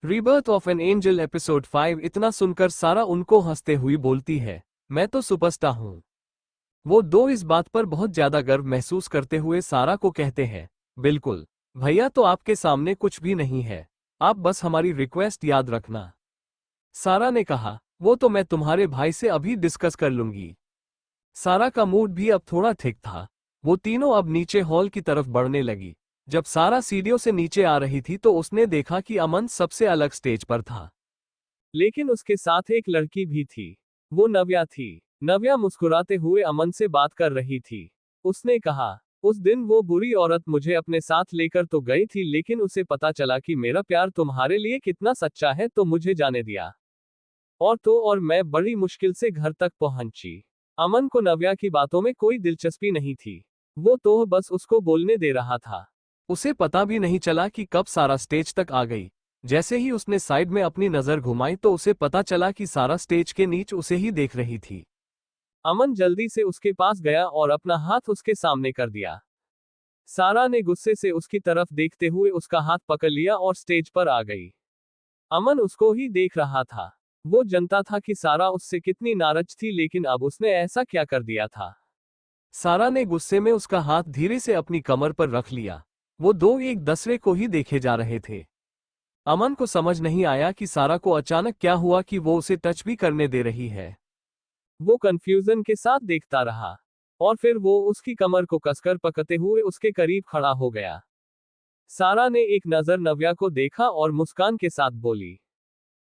Rebirth of an angel episode 5। इतना सुनकर सारा उनको हंसते हुई बोलती है, मैं तो सुपरस्टार हूँ। वो दो इस बात पर बहुत ज्यादा गर्व महसूस करते हुए सारा को कहते हैं, बिल्कुल भैया, तो आपके सामने कुछ भी नहीं है, आप बस हमारी रिक्वेस्ट याद रखना। सारा ने कहा, वो तो मैं तुम्हारे भाई से अभी डिस्कस कर लूंगी। सारा का मूड भी अब थोड़ा ठीक था। वो तीनों अब नीचे हॉल की तरफ बढ़ने लगी। जब सारा सीढ़ियों से नीचे आ रही थी तो उसने देखा कि अमन सबसे अलग स्टेज पर था, लेकिन उसके साथ एक लड़की भी थी। वो नव्या थी। नव्या मुस्कुराते हुए अमन से बात कर रही थी। उसने कहा, उस दिन वो बुरी औरत मुझे अपने साथ लेकर तो गई थी, लेकिन उसे पता चला कि मेरा प्यार तुम्हारे लिए कितना सच्चा है, तो मुझे जाने दिया। और मैं बड़ी मुश्किल से घर तक पहुंची। अमन को नव्या की बातों में कोई दिलचस्पी नहीं थी। वो तो बस उसको बोलने दे रहा था। उसे पता भी नहीं चला कि कब सारा स्टेज तक आ गई। जैसे ही उसने साइड में अपनी नजर घुमाई तो उसे पता चला कि सारा स्टेज के नीचे उसे ही देख रही थी। अमन जल्दी से उसके पास गया और अपना हाथ उसके सामने कर दिया। सारा ने गुस्से से उसकी तरफ देखते हुए उसका हाथ पकड़ लिया और स्टेज पर आ गई। अमन उसको ही देख रहा था। वो जानता था कि सारा उससे कितनी नाराज थी, लेकिन अब उसने ऐसा क्या कर दिया था। सारा ने गुस्से में उसका हाथ धीरे से अपनी कमर पर रख लिया। वो दो एक दूसरे को ही देखे जा रहे थे। अमन को समझ नहीं आया कि सारा को अचानक क्या हुआ कि वो उसे टच भी करने दे रही है। वो कंफ्यूजन के साथ देखता रहा, और फिर वो उसकी कमर को कसकर पकड़ते हुए उसके करीब खड़ा हो गया। सारा ने एक नजर नव्या को देखा और मुस्कान के साथ बोली,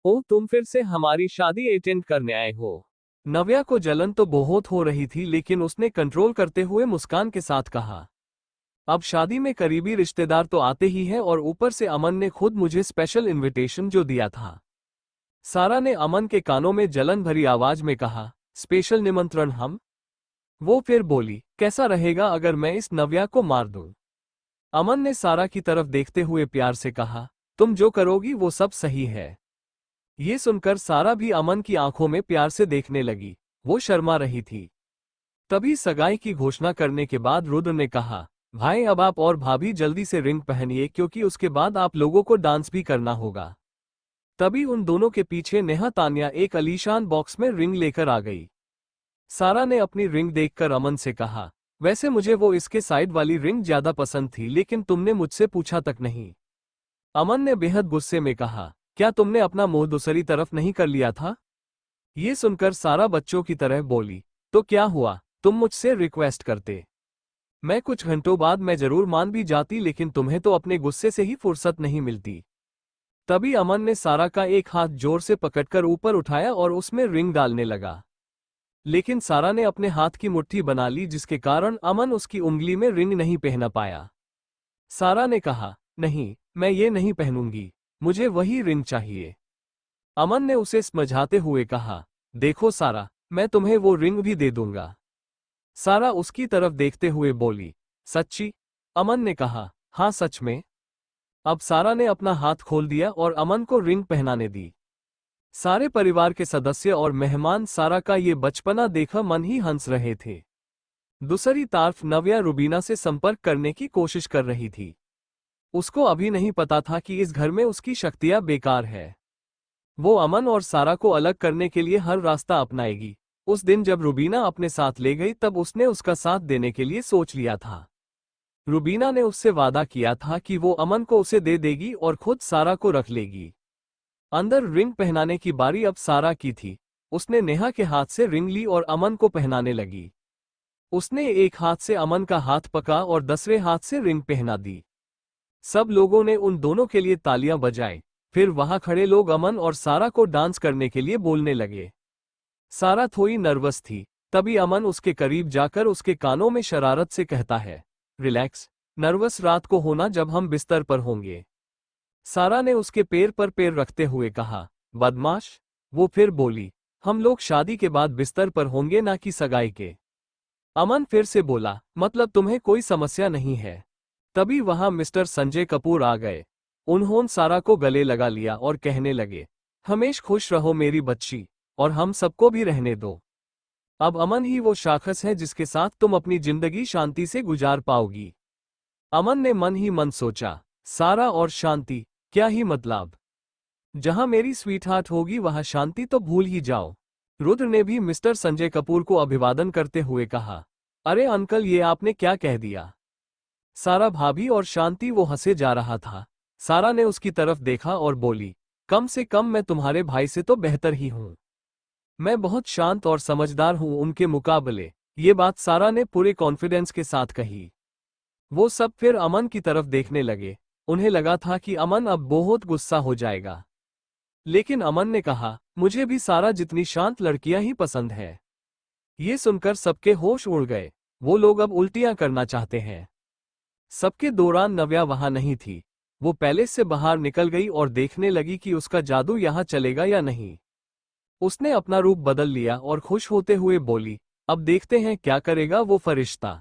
ओह, तुम फिर से हमारी शादी अटेंड करने आए हो। नव्या को जलन तो बहुत हो रही थी, लेकिन उसने कंट्रोल करते हुए मुस्कान के साथ कहा, अब शादी में करीबी रिश्तेदार तो आते ही हैं, और ऊपर से अमन ने खुद मुझे स्पेशल इनविटेशन जो दिया था। सारा ने अमन के कानों में जलन भरी आवाज में कहा, स्पेशल निमंत्रण हम? वो फिर बोली, कैसा रहेगा अगर मैं इस नव्या को मार दूं? अमन ने सारा की तरफ देखते हुए प्यार से कहा, तुम जो करोगी वो सब सही है। ये सुनकर सारा भी अमन की आंखों में प्यार से देखने लगी। वो शर्मा रही थी। तभी सगाई की घोषणा करने के बाद रुद्र ने कहा, भाई, अब आप और भाभी जल्दी से रिंग पहनिए, क्योंकि उसके बाद आप लोगों को डांस भी करना होगा। तभी उन दोनों के पीछे नेहा तान्या एक आलीशान बॉक्स में रिंग लेकर आ गई। सारा ने अपनी रिंग देखकर अमन से कहा, वैसे मुझे वो इसके साइड वाली रिंग ज्यादा पसंद थी, लेकिन तुमने मुझसे पूछा तक नहीं। अमन ने बेहद गुस्से में कहा, क्या तुमने अपना मुंह दूसरी तरफ नहीं कर लिया था? ये सुनकर सारा बच्चों की तरह बोली, तो क्या हुआ, तुम मुझसे रिक्वेस्ट करते, मैं कुछ घंटों बाद मैं जरूर मान भी जाती, लेकिन तुम्हें तो अपने गुस्से से ही फुर्सत नहीं मिलती। तभी अमन ने सारा का एक हाथ जोर से पकड़कर ऊपर उठाया और उसमें रिंग डालने लगा। लेकिन सारा ने अपने हाथ की मुट्ठी बना ली, जिसके कारण अमन उसकी उंगली में रिंग नहीं पहना पाया। सारा ने कहा, नहीं, मैं ये नहीं पहनूंगी, मुझे वही रिंग चाहिए। अमन ने उसे समझाते हुए कहा, देखो सारा, मैं तुम्हें वो रिंग भी दे दूंगा। सारा उसकी तरफ देखते हुए बोली, सच्ची? अमन ने कहा, हाँ, सच में। अब सारा ने अपना हाथ खोल दिया और अमन को रिंग पहनाने दी। सारे परिवार के सदस्य और मेहमान सारा का ये बचपना देखकर मन ही हंस रहे थे। दूसरी तरफ नव्या रुबीना से संपर्क करने की कोशिश कर रही थी। उसको अभी नहीं पता था कि इस घर में उसकी शक्तियां बेकार है। वो अमन और सारा को अलग करने के लिए हर रास्ता अपनाएगी। उस दिन जब रुबीना अपने साथ ले गई तब उसने उसका साथ देने के लिए सोच लिया था। रुबीना ने उससे वादा किया था कि वो अमन को उसे दे देगी और खुद सारा को रख लेगी। अंदर रिंग पहनाने की बारी अब सारा की थी। उसने नेहा के हाथ से रिंग ली और अमन को पहनाने लगी। उसने एक हाथ से अमन का हाथ पकड़ा और दूसरे हाथ से रिंग पहना दी। सब लोगों ने उन दोनों के लिए तालियां बजाई। फिर वहां खड़े लोग अमन और सारा को डांस करने के लिए बोलने लगे। सारा थोड़ी नर्वस थी। तभी अमन उसके करीब जाकर उसके कानों में शरारत से कहता है, रिलैक्स, नर्वस रात को होना जब हम बिस्तर पर होंगे। सारा ने उसके पैर पर पैर रखते हुए कहा, बदमाश। वो फिर बोली, हम लोग शादी के बाद बिस्तर पर होंगे, ना कि सगाई के। अमन फिर से बोला, मतलब तुम्हें कोई समस्या नहीं है? तभी वहां मिस्टर संजय कपूर आ गए। उन्होंने सारा को गले लगा लिया और कहने लगे, हमेश खुश रहो मेरी बच्ची, और हम सबको भी रहने दो। अब अमन ही वो शख्स है जिसके साथ तुम अपनी जिंदगी शांति से गुजार पाओगी। अमन ने मन ही मन सोचा, सारा और शांति, क्या ही मतलब। जहां मेरी स्वीट हार्ट होगी वहां शांति तो भूल ही जाओ। रुद्र ने भी मिस्टर संजय कपूर को अभिवादन करते हुए कहा। अरे अंकल, ये आपने क्या कह दिया? सारा भाभी और शांति वो हंसे जा रहा था। सारा ने उसकी तरफ देखा और बोली, कम से कम मैं तुम्हारे भाई से तो बेहतर ही हूं। मैं बहुत शांत और समझदार हूं उनके मुकाबले। ये बात सारा ने पूरे कॉन्फिडेंस के साथ कही। वो सब फिर अमन की तरफ देखने लगे। उन्हें लगा था कि अमन अब बहुत गुस्सा हो जाएगा, लेकिन अमन ने कहा, मुझे भी सारा जितनी शांत लड़कियां ही पसंद है। ये सुनकर सबके होश उड़ गए। वो लोग अब उल्टियां करना चाहते हैं। सबके दौरान नव्या वहां नहीं थी। वो पैलेस से बाहर निकल गई और देखने लगी कि उसका जादू यहां चलेगा या नहीं। उसने अपना रूप बदल लिया और खुश होते हुए बोली, अब देखते हैं क्या करेगा वो फरिश्ता।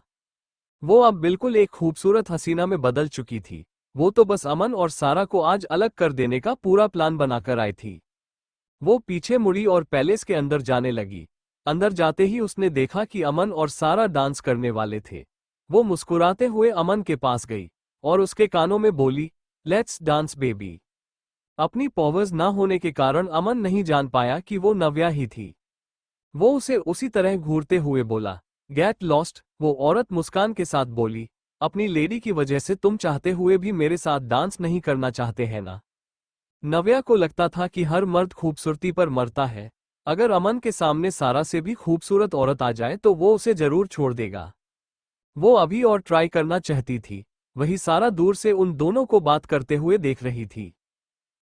वो अब बिल्कुल एक खूबसूरत हसीना में बदल चुकी थी। वो तो बस अमन और सारा को आज अलग कर देने का पूरा प्लान बनाकर आई थी। वो पीछे मुड़ी और पैलेस के अंदर जाने लगी। अंदर जाते ही उसने देखा कि अमन और सारा डांस करने वाले थे। वो मुस्कुराते हुए अमन के पास गई और उसके कानों में बोली, लेट्स डांस बेबी। अपनी पॉवर्स ना होने के कारण अमन नहीं जान पाया कि वो नव्या ही थी। वो उसे उसी तरह घूरते हुए बोला, गेट लॉस्ट। वो औरत मुस्कान के साथ बोली, अपनी लेडी की वजह से तुम चाहते हुए भी मेरे साथ डांस नहीं करना चाहते हैं ना? नव्या को लगता था कि हर मर्द खूबसूरती पर मरता है। अगर अमन के सामने सारा से भी खूबसूरत औरत आ जाए तो वो उसे जरूर छोड़ देगा। वो अभी और ट्राई करना चाहती थी। वही सारा दूर से उन दोनों को बात करते हुए देख रही थी।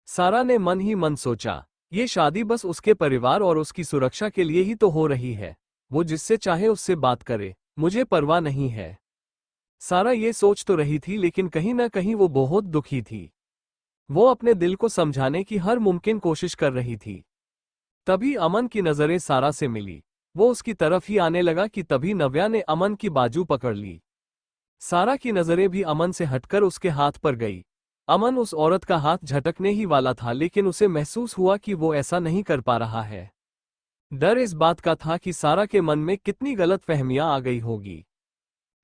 सारा ने मन ही मन सोचा, ये शादी बस उसके परिवार और उसकी सुरक्षा के लिए ही तो हो रही है। वो जिससे चाहे उससे बात करे, मुझे परवाह नहीं है। सारा ये सोच तो रही थी, लेकिन कहीं ना कहीं वो बहुत दुखी थी। वो अपने दिल को समझाने की हर मुमकिन कोशिश कर रही थी। तभी अमन की नजरें सारा से मिली। वो उसकी तरफ ही आने लगा कि तभी नव्या ने अमन की बाजू पकड़ ली। सारा की नजरें भी अमन से हटकर उसके हाथ पर गई। अमन उस औरत का हाथ झटकने ही वाला था, लेकिन उसे महसूस हुआ कि वो ऐसा नहीं कर पा रहा है। डर इस बात का था कि सारा के मन में कितनी गलतफहमियां आ गई होगी।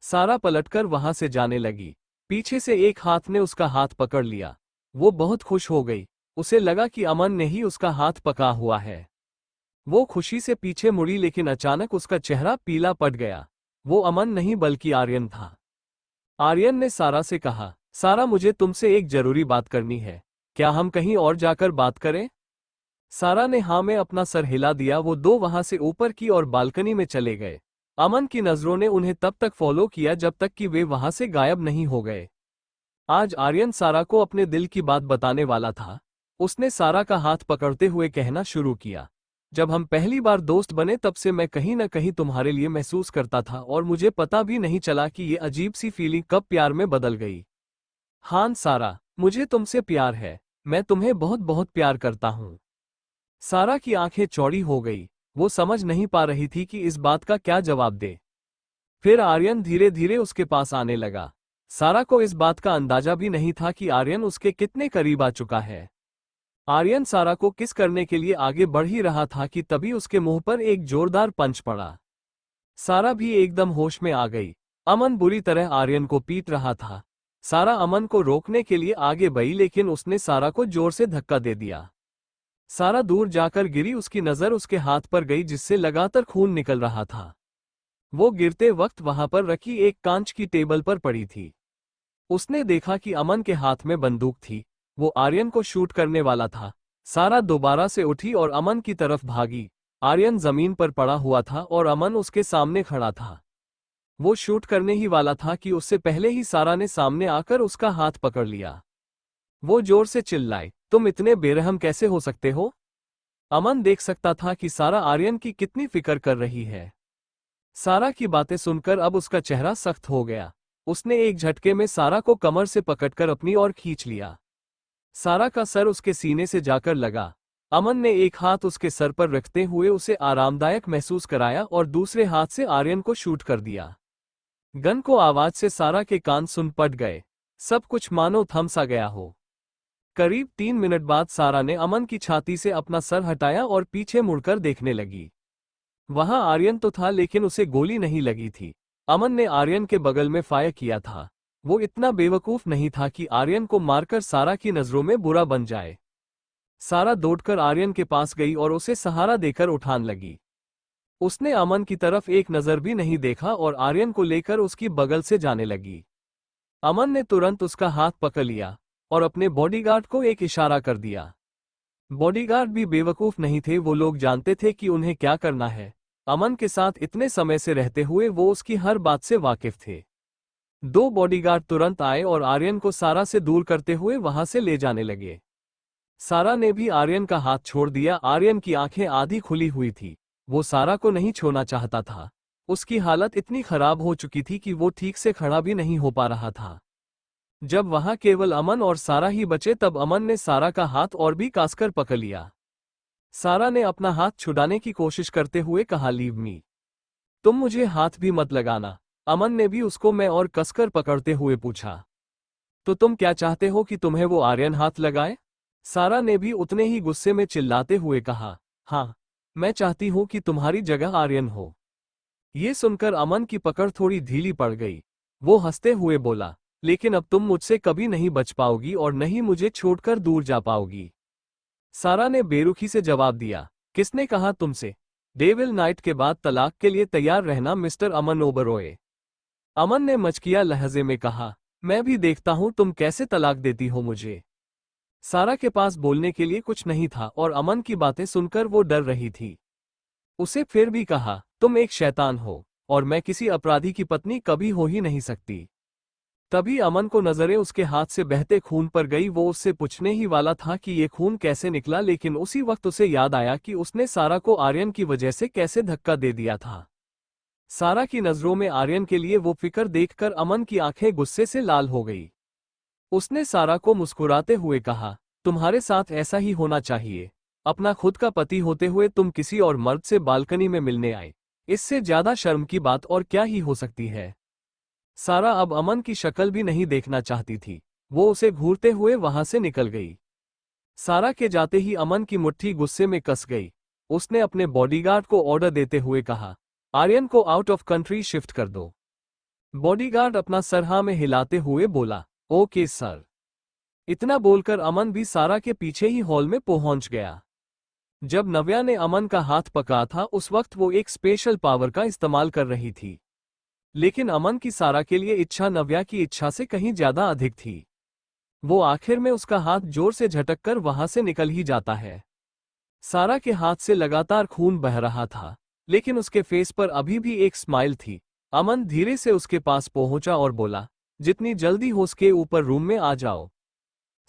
सारा पलटकर वहां से जाने लगी। पीछे से एक हाथ ने उसका हाथ पकड़ लिया। वो बहुत खुश हो गई। उसे लगा कि अमन ने ही उसका हाथ पकड़ा हुआ है। वो खुशी से पीछे मुड़ी, लेकिन अचानक उसका चेहरा पीला पड़ गया। वो अमन नहीं बल्कि आर्यन था। आर्यन ने सारा से कहा, सारा, मुझे तुमसे एक जरूरी बात करनी है। क्या हम कहीं और जाकर बात करें? सारा ने हाँ में अपना सर हिला दिया। वो दो वहां से ऊपर की और बालकनी में चले गए। अमन की नजरों ने उन्हें तब तक फॉलो किया जब तक कि वे वहां से गायब नहीं हो गए। आज आर्यन सारा को अपने दिल की बात बताने वाला था। उसने सारा का हाथ पकड़ते हुए कहना शुरू किया, जब हम पहली बार दोस्त बने तब से मैं कहीं न कहीं तुम्हारे लिए महसूस करता था, और मुझे पता भी नहीं चला कि ये अजीब सी फीलिंग कब प्यार में बदल गई। हाँ सारा, मुझे तुमसे प्यार है। मैं तुम्हें बहुत बहुत प्यार करता हूँ। सारा की आंखें चौड़ी हो गई। वो समझ नहीं पा रही थी कि इस बात का क्या जवाब दे। फिर आर्यन धीरे धीरे उसके पास आने लगा। सारा को इस बात का अंदाजा भी नहीं था कि आर्यन उसके कितने करीब आ चुका है। आर्यन सारा को किस करने के लिए आगे बढ़ ही रहा था कि तभी उसके मुंह पर एक जोरदार पंच पड़ा। सारा भी एकदम होश में आ गई। अमन बुरी तरह आर्यन को पीट रहा था। सारा अमन को रोकने के लिए आगे बढ़ी, लेकिन उसने सारा को जोर से धक्का दे दिया। सारा दूर जाकर गिरी। उसकी नजर उसके हाथ पर गई जिससे लगातार खून निकल रहा था। वो गिरते वक्त वहां पर रखी एक कांच की टेबल पर पड़ी थी। उसने देखा कि अमन के हाथ में बंदूक थी। वो आर्यन को शूट करने वाला था। सारा दोबारा से उठी और अमन की तरफ भागी। आर्यन जमीन पर पड़ा हुआ था और अमन उसके सामने खड़ा था। वो शूट करने ही वाला था कि उससे पहले ही सारा ने सामने आकर उसका हाथ पकड़ लिया। वो जोर से चिल्लाई, तुम इतने बेरहम कैसे हो सकते हो? अमन देख सकता था कि सारा आर्यन की कितनी फिक्र कर रही है। सारा की बातें सुनकर अब उसका चेहरा सख्त हो गया। उसने एक झटके में सारा को कमर से पकड़कर अपनी ओर खींच लिया। सारा का सर उसके सीने से जाकर लगा। अमन ने एक हाथ उसके सर पर रखते हुए उसे आरामदायक महसूस कराया और दूसरे हाथ से आर्यन को शूट कर दिया। गन को आवाज से सारा के कान सुन पड़ गए। सब कुछ मानो थम सा गया हो। करीब 3 मिनट बाद सारा ने अमन की छाती से अपना सर हटाया और पीछे मुड़कर देखने लगी। वहां आर्यन तो था, लेकिन उसे गोली नहीं लगी थी। अमन ने आर्यन के बगल में फायर किया था। वो इतना बेवकूफ नहीं था कि आर्यन को मारकर सारा की नजरों में बुरा बन जाए। सारा दौड़कर आर्यन के पास गई और उसे सहारा देकर उठान लगी। उसने अमन की तरफ एक नजर भी नहीं देखा और आर्यन को लेकर उसकी बगल से जाने लगी। अमन ने तुरंत उसका हाथ पकड़ लिया और अपने बॉडीगार्ड को एक इशारा कर दिया। बॉडीगार्ड भी बेवकूफ नहीं थे, वो लोग जानते थे कि उन्हें क्या करना है। अमन के साथ इतने समय से रहते हुए वो उसकी हर बात से वाकिफ थे। दो बॉडीगार्ड तुरंत आए और आर्यन को सारा से दूर करते हुए वहां से ले जाने लगे। सारा ने भी आर्यन का हाथ छोड़ दिया। आर्यन की आंखें आधी खुली हुई थी। वो सारा को नहीं छोड़ना चाहता था। उसकी हालत इतनी खराब हो चुकी थी कि वो ठीक से खड़ा भी नहीं हो पा रहा था। जब वहां केवल अमन और सारा ही बचे तब अमन ने सारा का हाथ और भी कसकर पकड़ लिया। सारा ने अपना हाथ छुड़ाने की कोशिश करते हुए कहा, लीव मी, तुम मुझे हाथ भी मत लगाना। अमन ने भी उसको मैं और कसकर पकड़ते हुए पूछा, तो तुम क्या चाहते हो कि तुम्हें वो आर्यन हाथ लगाए? सारा ने भी उतने ही गुस्से में चिल्लाते हुए कहा, हाँ, मैं चाहती हूं कि तुम्हारी जगह आर्यन हो। ये सुनकर अमन की पकड़ थोड़ी ढीली पड़ गई। वो हंसते हुए बोला, लेकिन अब तुम मुझसे कभी नहीं बच पाओगी और नहीं मुझे छोड़कर दूर जा पाओगी। सारा ने बेरुखी से जवाब दिया, किसने कहा तुमसे? डेविल नाइट के बाद तलाक के लिए तैयार रहना मिस्टर अमन ओबरॉय। अमन ने मचकिया लहजे में कहा, मैं भी देखता हूं तुम कैसे तलाक देती हो मुझे। सारा के पास बोलने के लिए कुछ नहीं था और अमन की बातें सुनकर वो डर रही थी। उसे फिर भी कहा, तुम एक शैतान हो और मैं किसी अपराधी की पत्नी कभी हो ही नहीं सकती। तभी अमन को नजरें उसके हाथ से बहते खून पर गई। वो उससे पूछने ही वाला था कि ये खून कैसे निकला, लेकिन उसी वक्त उसे याद आया कि उसने सारा को आर्यन की वजह से कैसे धक्का दे दिया था। सारा की नजरों में आर्यन के लिए वो फिक्र देखकर अमन की आंखें गुस्से से लाल हो गई। उसने सारा को मुस्कुराते हुए कहा, तुम्हारे साथ ऐसा ही होना चाहिए। अपना खुद का पति होते हुए तुम किसी और मर्द से बालकनी में मिलने आए। इससे ज्यादा शर्म की बात और क्या ही हो सकती है। सारा अब अमन की शक्ल भी नहीं देखना चाहती थी। वो उसे घूरते हुए वहां से निकल गई। सारा के जाते ही अमन की मुट्ठी गुस्से में कस गई। उसने अपने बॉडीगार्ड को ऑर्डर देते हुए कहा, आर्यन को आउट ऑफ कंट्री शिफ्ट कर दो। बॉडीगार्ड अपना सर हाँ में हिलाते हुए बोला, ओके सर। इतना बोलकर अमन भी सारा के पीछे ही हॉल में पहुंच गया। जब नव्या ने अमन का हाथ पकड़ा था उस वक्त वो एक स्पेशल पावर का इस्तेमाल कर रही थी। लेकिन अमन की सारा के लिए इच्छा नव्या की इच्छा से कहीं ज्यादा अधिक थी। वो आखिर में उसका हाथ जोर से झटककर वहां से निकल ही जाता है। सारा के हाथ से लगातार खून बह रहा था, लेकिन उसके फेस पर अभी भी एक स्माइल थी। अमन धीरे से उसके पास पहुंचा और बोला, जितनी जल्दी हो सके ऊपर रूम में आ जाओ।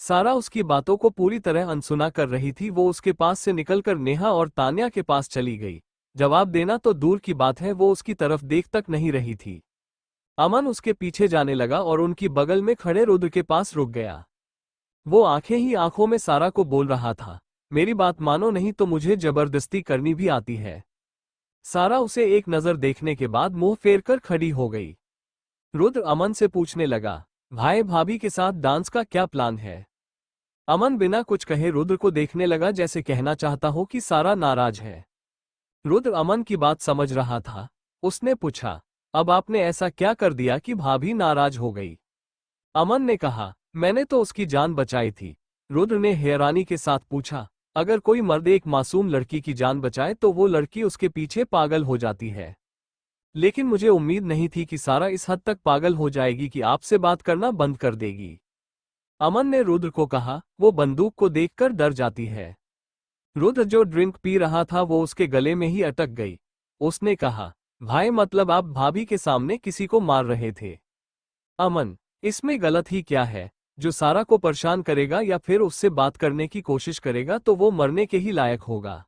सारा उसकी बातों को पूरी तरह अनसुना कर रही थी। वो उसके पास से निकलकर नेहा और तान्या के पास चली गई। जवाब देना तो दूर की बात है, वो उसकी तरफ देख तक नहीं रही थी। अमन उसके पीछे जाने लगा और उनकी बगल में खड़े रुद्र के पास रुक गया। वो आंखें ही आंखों में सारा को बोल रहा था, मेरी बात मानो नहीं तो मुझे जबरदस्ती करनी भी आती है। सारा उसे एक नजर देखने के बाद मुंह फेर कर खड़ी हो गई। रुद्र अमन से पूछने लगा, भाई भाभी के साथ डांस का क्या प्लान है? अमन बिना कुछ कहे रुद्र को देखने लगा, जैसे कहना चाहता हो कि सारा नाराज है। रुद्र अमन की बात समझ रहा था। उसने पूछा, अब आपने ऐसा क्या कर दिया कि भाभी नाराज हो गई? अमन ने कहा, मैंने तो उसकी जान बचाई थी। रुद्र ने हैरानी के साथ पूछा, अगर कोई मर्द एक मासूम लड़की की जान बचाए तो वो लड़की उसके पीछे पागल हो जाती है। लेकिन मुझे उम्मीद नहीं थी कि सारा इस हद तक पागल हो जाएगी कि आपसे बात करना बंद कर देगी। अमन ने रुद्र को कहा, वो बंदूक को देखकर डर जाती है। रुद्र जो ड्रिंक पी रहा था वो उसके गले में ही अटक गई। उसने कहा, भाई मतलब आप भाभी के सामने किसी को मार रहे थे? अमन, इसमें गलत ही क्या है? जो सारा को परेशान करेगा या फिर उससे बात करने की कोशिश करेगा तो वो मरने के ही लायक होगा।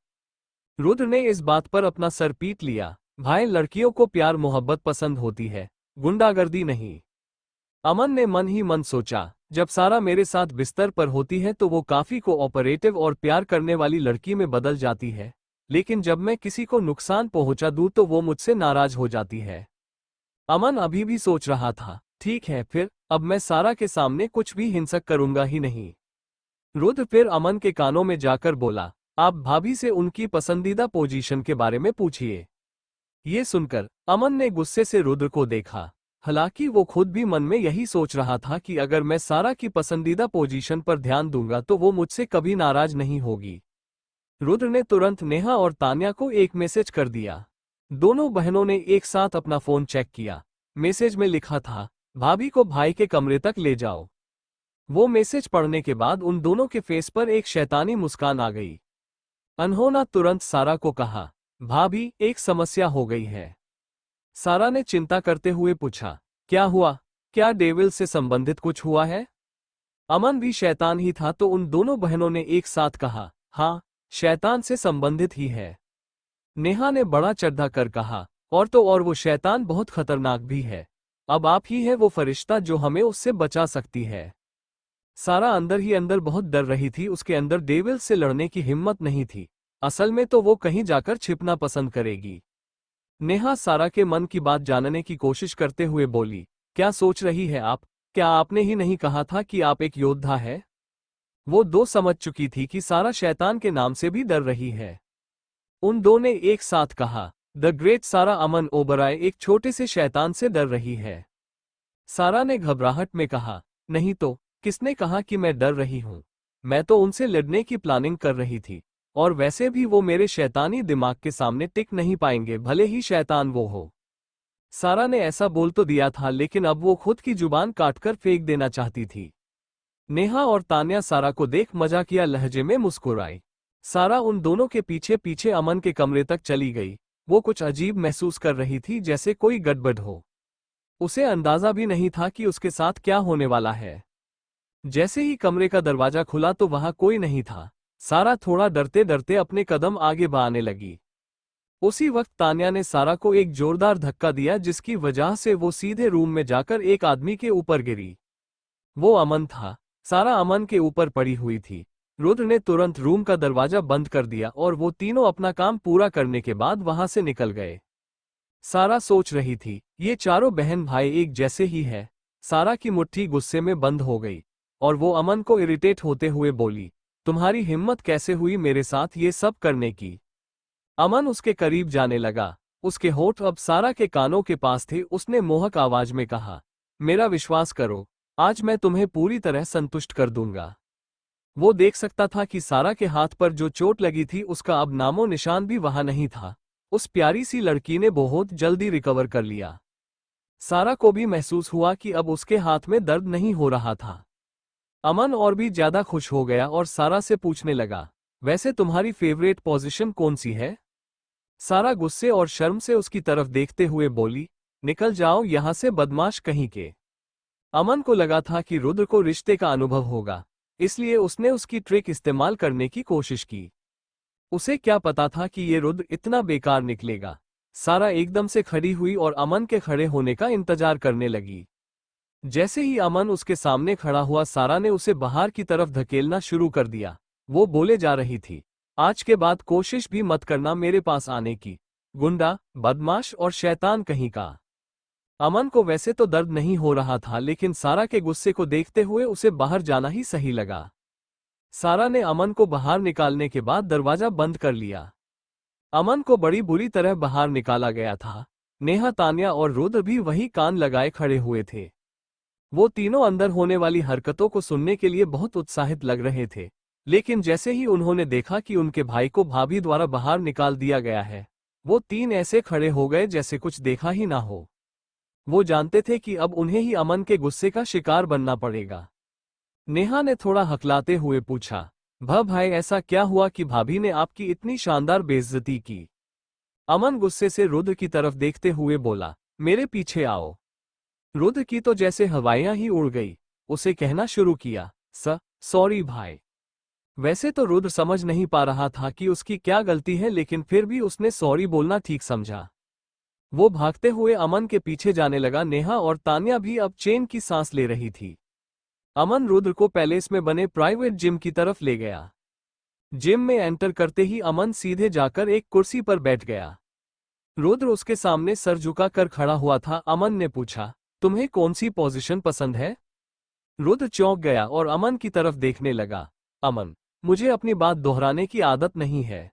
रुद्र ने इस बात पर अपना सर पीट लिया। भाई लड़कियों को प्यार मोहब्बत पसंद होती है, गुंडागर्दी नहीं। अमन ने मन ही मन सोचा, जब सारा मेरे साथ बिस्तर पर होती है तो वो काफी कोऑपरेटिव और प्यार करने वाली लड़की में बदल जाती है, लेकिन जब मैं किसी को नुकसान पहुंचा दूं तो वो मुझसे नाराज हो जाती है। अमन अभी भी सोच रहा था, ठीक है फिर, अब मैं सारा के सामने कुछ भी हिंसक करूंगा ही नहीं। रुद्र फिर अमन के कानों में जाकर बोला, आप भाभी से उनकी पसंदीदा पोजीशन के बारे में पूछिए। ये सुनकर अमन ने गुस्से से रुद्र को देखा। हालांकि वो खुद भी मन में यही सोच रहा था कि अगर मैं सारा की पसंदीदा पोजीशन पर ध्यान दूंगा तो वो मुझसे कभी नाराज नहीं होगी। रुद्र ने तुरंत नेहा और तान्या को एक मैसेज कर दिया। दोनों बहनों ने एक साथ अपना फोन चेक किया। मैसेज में लिखा था, भाभी को भाई के कमरे तक ले जाओ। वो मैसेज पढ़ने के बाद उन दोनों के फेस पर एक शैतानी मुस्कान आ गई। अनहोना तुरंत सारा को कहा, भाभी एक समस्या हो गई है। सारा ने चिंता करते हुए पूछा, क्या हुआ? क्या डेविल से संबंधित कुछ हुआ है? अमन भी शैतान ही था तो उन दोनों बहनों ने एक साथ कहा, हाँ, शैतान से संबंधित ही है। नेहा ने बड़ा चढ़ा कर कहा, और तो और वो शैतान बहुत खतरनाक भी है। अब आप ही है वो फरिश्ता जो हमें उससे बचा सकती है। सारा अंदर ही अंदर बहुत डर रही थी, उसके अंदर डेविल से लड़ने की हिम्मत नहीं थी। असल में तो वो कहीं जाकर छिपना पसंद करेगी। नेहा सारा के मन की बात जानने की कोशिश करते हुए बोली, क्या सोच रही है आप? क्या आपने ही नहीं कहा था कि आप एक योद्धा है? वो दो समझ चुकी थी कि सारा शैतान के नाम से भी डर रही है। उन दो ने एक साथ कहा, द ग्रेट सारा अमन ओबराय एक छोटे से शैतान से डर रही है। सारा ने घबराहट में कहा, नहीं तो, किसने कहा कि मैं डर रही हूं? मैं तो उनसे लड़ने की प्लानिंग कर रही थी। और वैसे भी वो मेरे शैतानी दिमाग के सामने टिक नहीं पाएंगे, भले ही शैतान वो हो। सारा ने ऐसा बोल तो दिया था, लेकिन अब वो खुद की जुबान काटकर फेंक देना चाहती थी। नेहा और तान्या सारा को देख मजाकिया लहजे में मुस्कुराई। सारा उन दोनों के पीछे पीछे अमन के कमरे तक चली गई। वो कुछ अजीब महसूस कर रही थी, जैसे कोई गड़बड़ हो। उसे अंदाजा भी नहीं था कि उसके साथ क्या होने वाला है। जैसे ही कमरे का दरवाजा खुला तो वहां कोई नहीं था। सारा थोड़ा डरते डरते अपने कदम आगे बढ़ाने लगी। उसी वक्त तान्या ने सारा को एक जोरदार धक्का दिया, जिसकी वजह से वो सीधे रूम में जाकर एक आदमी के ऊपर गिरी। वो अमन था। सारा अमन के ऊपर पड़ी हुई थी। रुद्र ने तुरंत रूम का दरवाजा बंद कर दिया और वो तीनों अपना काम पूरा करने के बाद वहां से निकल गए। सारा सोच रही थी, ये चारों बहन भाई एक जैसे ही है। सारा की मुट्ठी गुस्से में बंद हो गई और वो अमन को इरिटेट होते हुए बोली, तुम्हारी हिम्मत कैसे हुई मेरे साथ ये सब करने की? अमन उसके करीब जाने लगा। उसके होठ अब सारा के कानों के पास थे। उसने मोहक आवाज में कहा, मेरा विश्वास करो, आज मैं तुम्हें पूरी तरह संतुष्ट कर दूंगा। वो देख सकता था कि सारा के हाथ पर जो चोट लगी थी उसका अब नामो निशान भी वहां नहीं था। उस प्यारी सी लड़की ने बहुत जल्दी रिकवर कर लिया। सारा को भी महसूस हुआ कि अब उसके हाथ में दर्द नहीं हो रहा था। अमन और भी ज्यादा खुश हो गया और सारा से पूछने लगा, वैसे तुम्हारी फेवरेट पोजीशन कौन सी है? सारा गुस्से और शर्म से उसकी तरफ देखते हुए बोली, निकल जाओ यहां से बदमाश कहीं के। अमन को लगा था कि रुद्र को रिश्ते का अनुभव होगा, इसलिए उसने उसकी ट्रिक इस्तेमाल करने की कोशिश की। उसे क्या पता था कि ये रुद्र इतना बेकार निकलेगा। सारा एकदम से खड़ी हुई और अमन के खड़े होने का इंतजार करने लगी। जैसे ही अमन उसके सामने खड़ा हुआ, सारा ने उसे बाहर की तरफ धकेलना शुरू कर दिया। वो बोले जा रही थी, आज के बाद कोशिश भी मत करना मेरे पास आने की, गुंडा, बदमाश और शैतान कहीं का। अमन को वैसे तो दर्द नहीं हो रहा था, लेकिन सारा के गुस्से को देखते हुए उसे बाहर जाना ही सही लगा। सारा ने अमन को बाहर निकालने के बाद दरवाजा बंद कर लिया। अमन को बड़ी बुरी तरह बाहर निकाला गया था। नेहा, तान्या और रुद्र भी वही कान लगाए खड़े हुए थे। वो तीनों अंदर होने वाली हरकतों को सुनने के लिए बहुत उत्साहित लग रहे थे, लेकिन जैसे ही उन्होंने देखा कि उनके भाई को भाभी द्वारा बाहर निकाल दिया गया है, वो तीन ऐसे खड़े हो गए जैसे कुछ देखा ही ना हो। वो जानते थे कि अब उन्हें ही अमन के गुस्से का शिकार बनना पड़ेगा। नेहा ने थोड़ा हकलाते हुए पूछा, भाई ऐसा क्या हुआ कि भाभी ने आपकी इतनी शानदार बेइज्जती की? अमन गुस्से से रुद्र की तरफ देखते हुए बोला, मेरे पीछे आओ। रुद्र की तो जैसे हवाइयां ही उड़ गई। उसे कहना शुरू किया, सॉरी भाई। वैसे तो रुद्र समझ नहीं पा रहा था कि उसकी क्या गलती है, लेकिन फिर भी उसने सॉरी बोलना ठीक समझा। वो भागते हुए अमन के पीछे जाने लगा। नेहा और तान्या भी अब चैन की सांस ले रही थी। अमन रुद्र को पैलेस में बने प्राइवेट जिम की तरफ ले गया। जिम में एंटर करते ही अमन सीधे जाकर एक कुर्सी पर बैठ गया। रुद्र उसके सामने सर झुका कर खड़ा हुआ था। अमन ने पूछा, तुम्हें कौन सी पोजीशन पसंद है? रुद्र चौंक गया और अमन की तरफ देखने लगा। अमन, मुझे अपनी बात दोहराने की आदत नहीं है।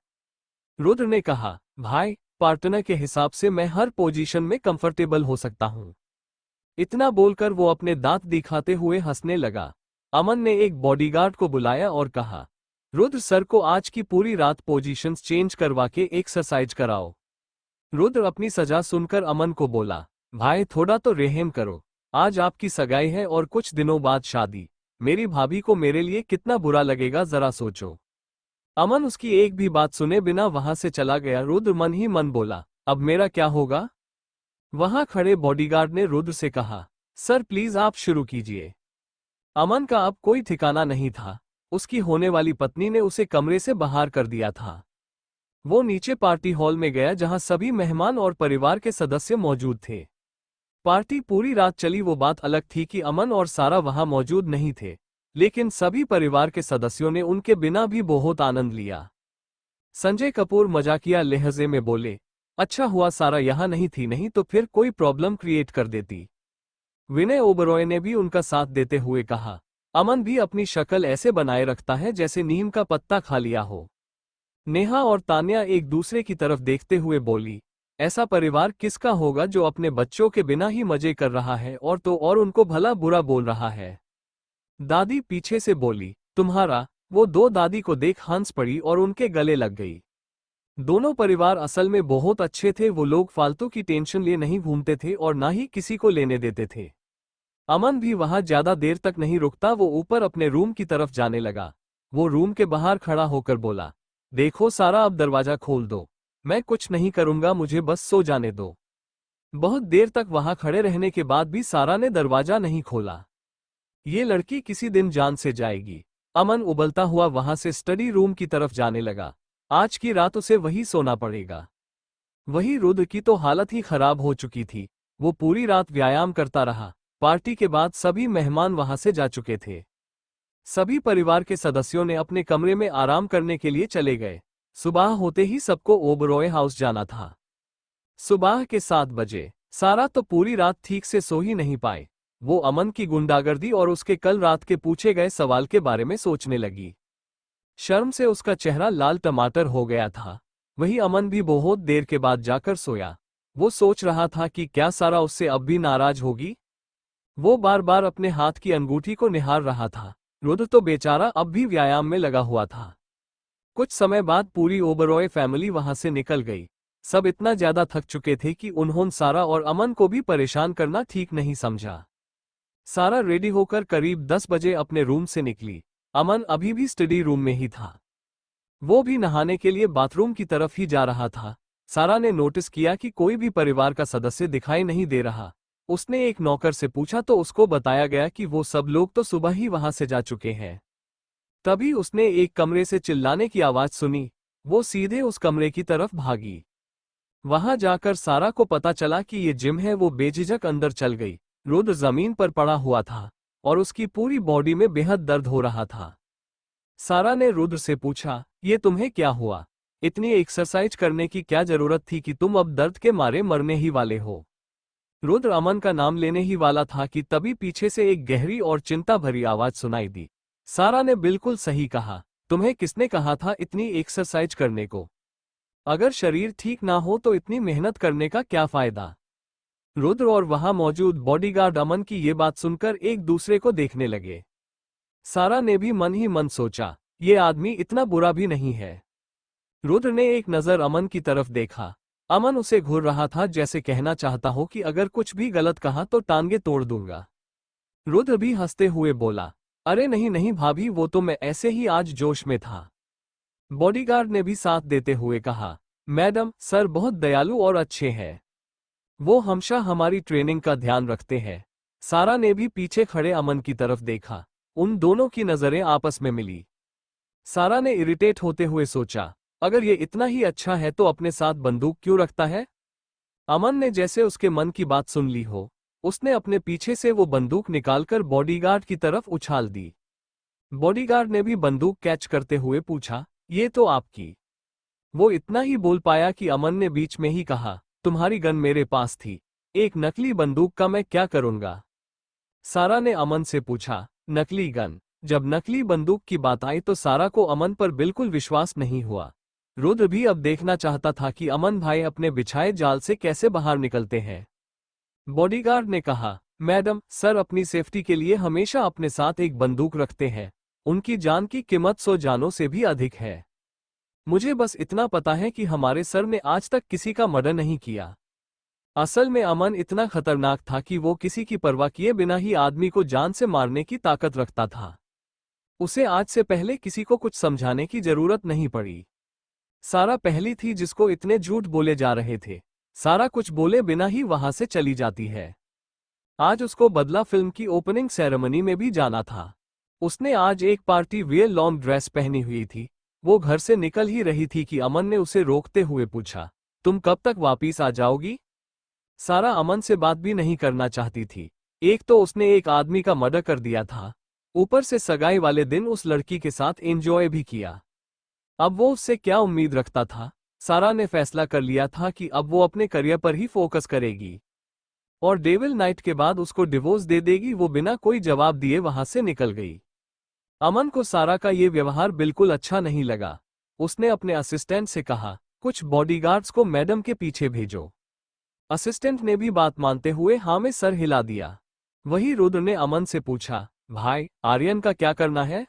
रुद्र ने कहा, भाई, पार्टनर के हिसाब से मैं हर पोजीशन में कंफर्टेबल हो सकता हूं। इतना बोलकर वो अपने दांत दिखाते हुए हंसने लगा। अमन ने एक बॉडीगार्ड को बुलाया और कहा, रुद्र सर को आज की पूरी रात पोजीशंस चेंज करवा के एक्सरसाइज कराओ। रुद्र अपनी सजा सुनकर अमन को बोला, भाई थोड़ा तो रहम करो, आज आपकी सगाई है और कुछ दिनों बाद शादी। मेरी भाभी को मेरे लिए कितना बुरा लगेगा जरा सोचो। अमन उसकी एक भी बात सुने बिना वहां से चला गया। रुद्र मन ही मन बोला, अब मेरा क्या होगा? वहां खड़े बॉडीगार्ड ने रुद्र से कहा, सर प्लीज आप शुरू कीजिए। अमन का अब कोई ठिकाना नहीं था। उसकी होने वाली पत्नी ने उसे कमरे से बाहर कर दिया था। वो नीचे पार्टी हॉल में गया जहां सभी मेहमान और परिवार के सदस्य मौजूद थे। पार्टी पूरी रात चली। वो बात अलग थी कि अमन और सारा वहां मौजूद नहीं थे, लेकिन सभी परिवार के सदस्यों ने उनके बिना भी बहुत आनंद लिया। संजय कपूर मजाकिया लहजे में बोले, अच्छा हुआ सारा यहाँ नहीं थी, नहीं तो फिर कोई प्रॉब्लम क्रिएट कर देती। विनय ओबरॉय ने भी उनका साथ देते हुए कहा, अमन भी अपनी शक्ल ऐसे बनाए रखता है जैसे नीम का पत्ता खा लिया हो। नेहा और तान्या एक दूसरे की तरफ देखते हुए बोली, ऐसा परिवार किसका होगा जो अपने बच्चों के बिना ही मजे कर रहा है और तो और उनको भला बुरा बोल रहा है। दादी पीछे से बोली, तुम्हारा। वो दो दादी को देख हंस पड़ी और उनके गले लग गई। दोनों परिवार असल में बहुत अच्छे थे। वो लोग फालतू की टेंशन लिए नहीं घूमते थे और ना ही किसी को लेने देते थे। अमन भी वहां ज्यादा देर तक नहीं रुकता। वो ऊपर अपने रूम की तरफ जाने लगा। वो रूम के बाहर खड़ा होकर बोला, देखो सारा, अब दरवाजा खोल दो। मैं कुछ नहीं करूंगा, मुझे बस सो जाने दो। बहुत देर तक वहां खड़े रहने के बाद भी सारा ने दरवाजा नहीं खोला। ये लड़की किसी दिन जान से जाएगी। अमन उबलता हुआ वहां से स्टडी रूम की तरफ जाने लगा। आज की रात उसे वही सोना पड़ेगा। वही रुद्र की तो हालत ही खराब हो चुकी थी। वो पूरी रात व्यायाम करता रहा। पार्टी के बाद सभी मेहमान वहां से जा चुके थे। सभी परिवार के सदस्यों ने अपने कमरे में आराम करने के लिए चले गए। सुबह होते ही सबको ओबरॉय हाउस जाना था। सुबह के 7 बजे। सारा तो पूरी रात ठीक से सो ही नहीं पाए। वो अमन की गुंडागर्दी और उसके कल रात के पूछे गए सवाल के बारे में सोचने लगी। शर्म से उसका चेहरा लाल टमाटर हो गया था। वही अमन भी बहुत देर के बाद जाकर सोया। वो सोच रहा था कि क्या सारा उससे अब भी नाराज होगी। वो बार बार अपने हाथ की अंगूठी को निहार रहा था। रुद्र तो बेचारा अब भी व्यायाम में लगा हुआ था। कुछ समय बाद पूरी ओबरॉय फैमिली वहां से निकल गई। सब इतना ज्यादा थक चुके थे कि उन्होंने सारा और अमन को भी परेशान करना ठीक नहीं समझा। सारा रेडी होकर करीब 10 बजे अपने रूम से निकली। अमन अभी भी स्टडी रूम में ही था। वो भी नहाने के लिए बाथरूम की तरफ ही जा रहा था। सारा ने नोटिस किया कि कोई भी परिवार का सदस्य दिखाई नहीं दे रहा। उसने एक नौकर से पूछा तो उसको बताया गया कि वो सब लोग तो सुबह ही वहां से जा चुके हैं। तभी उसने एक कमरे से चिल्लाने की आवाज सुनी। वो सीधे उस कमरे की तरफ भागी। वहां जाकर सारा को पता चला कि ये जिम है। वो बेझिझक अंदर चल गई। रुद्र जमीन पर पड़ा हुआ था और उसकी पूरी बॉडी में बेहद दर्द हो रहा था। सारा ने रुद्र से पूछा, ये तुम्हें क्या हुआ? इतनी एक्सरसाइज करने की क्या जरूरत थी कि तुम अब दर्द के मारे मरने ही वाले हो? रुद्र अमन का नाम लेने ही वाला था कि तभी पीछे से एक गहरी और चिंता भरी आवाज सुनाई दी। सारा ने बिल्कुल सही कहा। तुम्हें किसने कहा था इतनी एक्सरसाइज करने को? अगर शरीर ठीक ना हो तो इतनी मेहनत करने का क्या फायदा? रुद्र और वहां मौजूद बॉडीगार्ड अमन की ये बात सुनकर एक दूसरे को देखने लगे। सारा ने भी मन ही मन सोचा, ये आदमी इतना बुरा भी नहीं है। रुद्र ने एक नजर अमन की तरफ देखा। अमन उसे घूर रहा था जैसे कहना चाहता हो कि अगर कुछ भी गलत कहा तो टांगे तोड़ दूंगा। रुद्र भी हंसते हुए बोला, अरे नहीं नहीं भाभी, वो तो मैं ऐसे ही आज जोश में था। बॉडीगार्ड ने भी साथ देते हुए कहा, मैडम सर बहुत दयालु और अच्छे हैं। वो हमेशा हमारी ट्रेनिंग का ध्यान रखते हैं। सारा ने भी पीछे खड़े अमन की तरफ देखा। उन दोनों की नजरें आपस में मिली। सारा ने इरिटेट होते हुए सोचा, अगर ये इतना ही अच्छा है तो अपने साथ बंदूक क्यों रखता है? अमन ने जैसे उसके मन की बात सुन ली हो, उसने अपने पीछे से वो बंदूक निकालकर बॉडीगार्ड की तरफ उछाल दी। बॉडीगार्ड ने भी बंदूक कैच करते हुए पूछा, ये तो आपकी? वो इतना ही बोल पाया कि अमन ने बीच में ही कहा, तुम्हारी गन मेरे पास थी, एक नकली बंदूक का मैं क्या करूंगा? सारा ने अमन से पूछा, नकली गन? जब नकली बंदूक की बात आई तो सारा को अमन पर बिल्कुल विश्वास नहीं हुआ। रुद्र भी अब देखना चाहता था कि अमन भाई अपने बिछाए जाल से कैसे बाहर निकलते हैं। बॉडीगार्ड ने कहा, मैडम, सर अपनी सेफ्टी के लिए हमेशा अपने साथ एक बंदूक रखते हैं। उनकी जान की कीमत 100 जानों से भी अधिक है। मुझे बस इतना पता है कि हमारे सर ने आज तक किसी का मर्डर नहीं किया। असल में अमन इतना खतरनाक था कि वो किसी की परवाह किए बिना ही आदमी को जान से मारने की ताकत रखता था। उसे आज से पहले किसी को कुछ समझाने की जरूरत नहीं पड़ी। सारा पहली थी जिसको इतने झूठ बोले जा रहे थे। सारा कुछ बोले बिना ही वहां से चली जाती है। आज उसको बदला फिल्म की ओपनिंग सेरेमनी में भी जाना था। उसने आज एक पार्टी वियर लॉन्ग ड्रेस पहनी हुई थी। वो घर से निकल ही रही थी कि अमन ने उसे रोकते हुए पूछा, तुम कब तक वापिस आ जाओगी? सारा अमन से बात भी नहीं करना चाहती थी। एक तो उसने एक आदमी का मर्डर कर दिया था, ऊपर से सगाई वाले दिन उस लड़की के साथ एंजॉय भी किया। अब वो उससे क्या उम्मीद रखता था? सारा ने फैसला कर लिया था कि अब वो अपने करियर पर ही फोकस करेगी और डेविल नाइट के बाद उसको डिवोर्स दे देगी। वो बिना कोई जवाब दिए वहां से निकल गई। अमन को सारा का ये व्यवहार बिल्कुल अच्छा नहीं लगा। उसने अपने असिस्टेंट से कहा, कुछ बॉडीगार्ड्स को मैडम के पीछे भेजो। असिस्टेंट ने भी बात मानते हुए हाँ में सर हिला दिया। वही रुद्र ने अमन से पूछा, भाई आर्यन का क्या करना है?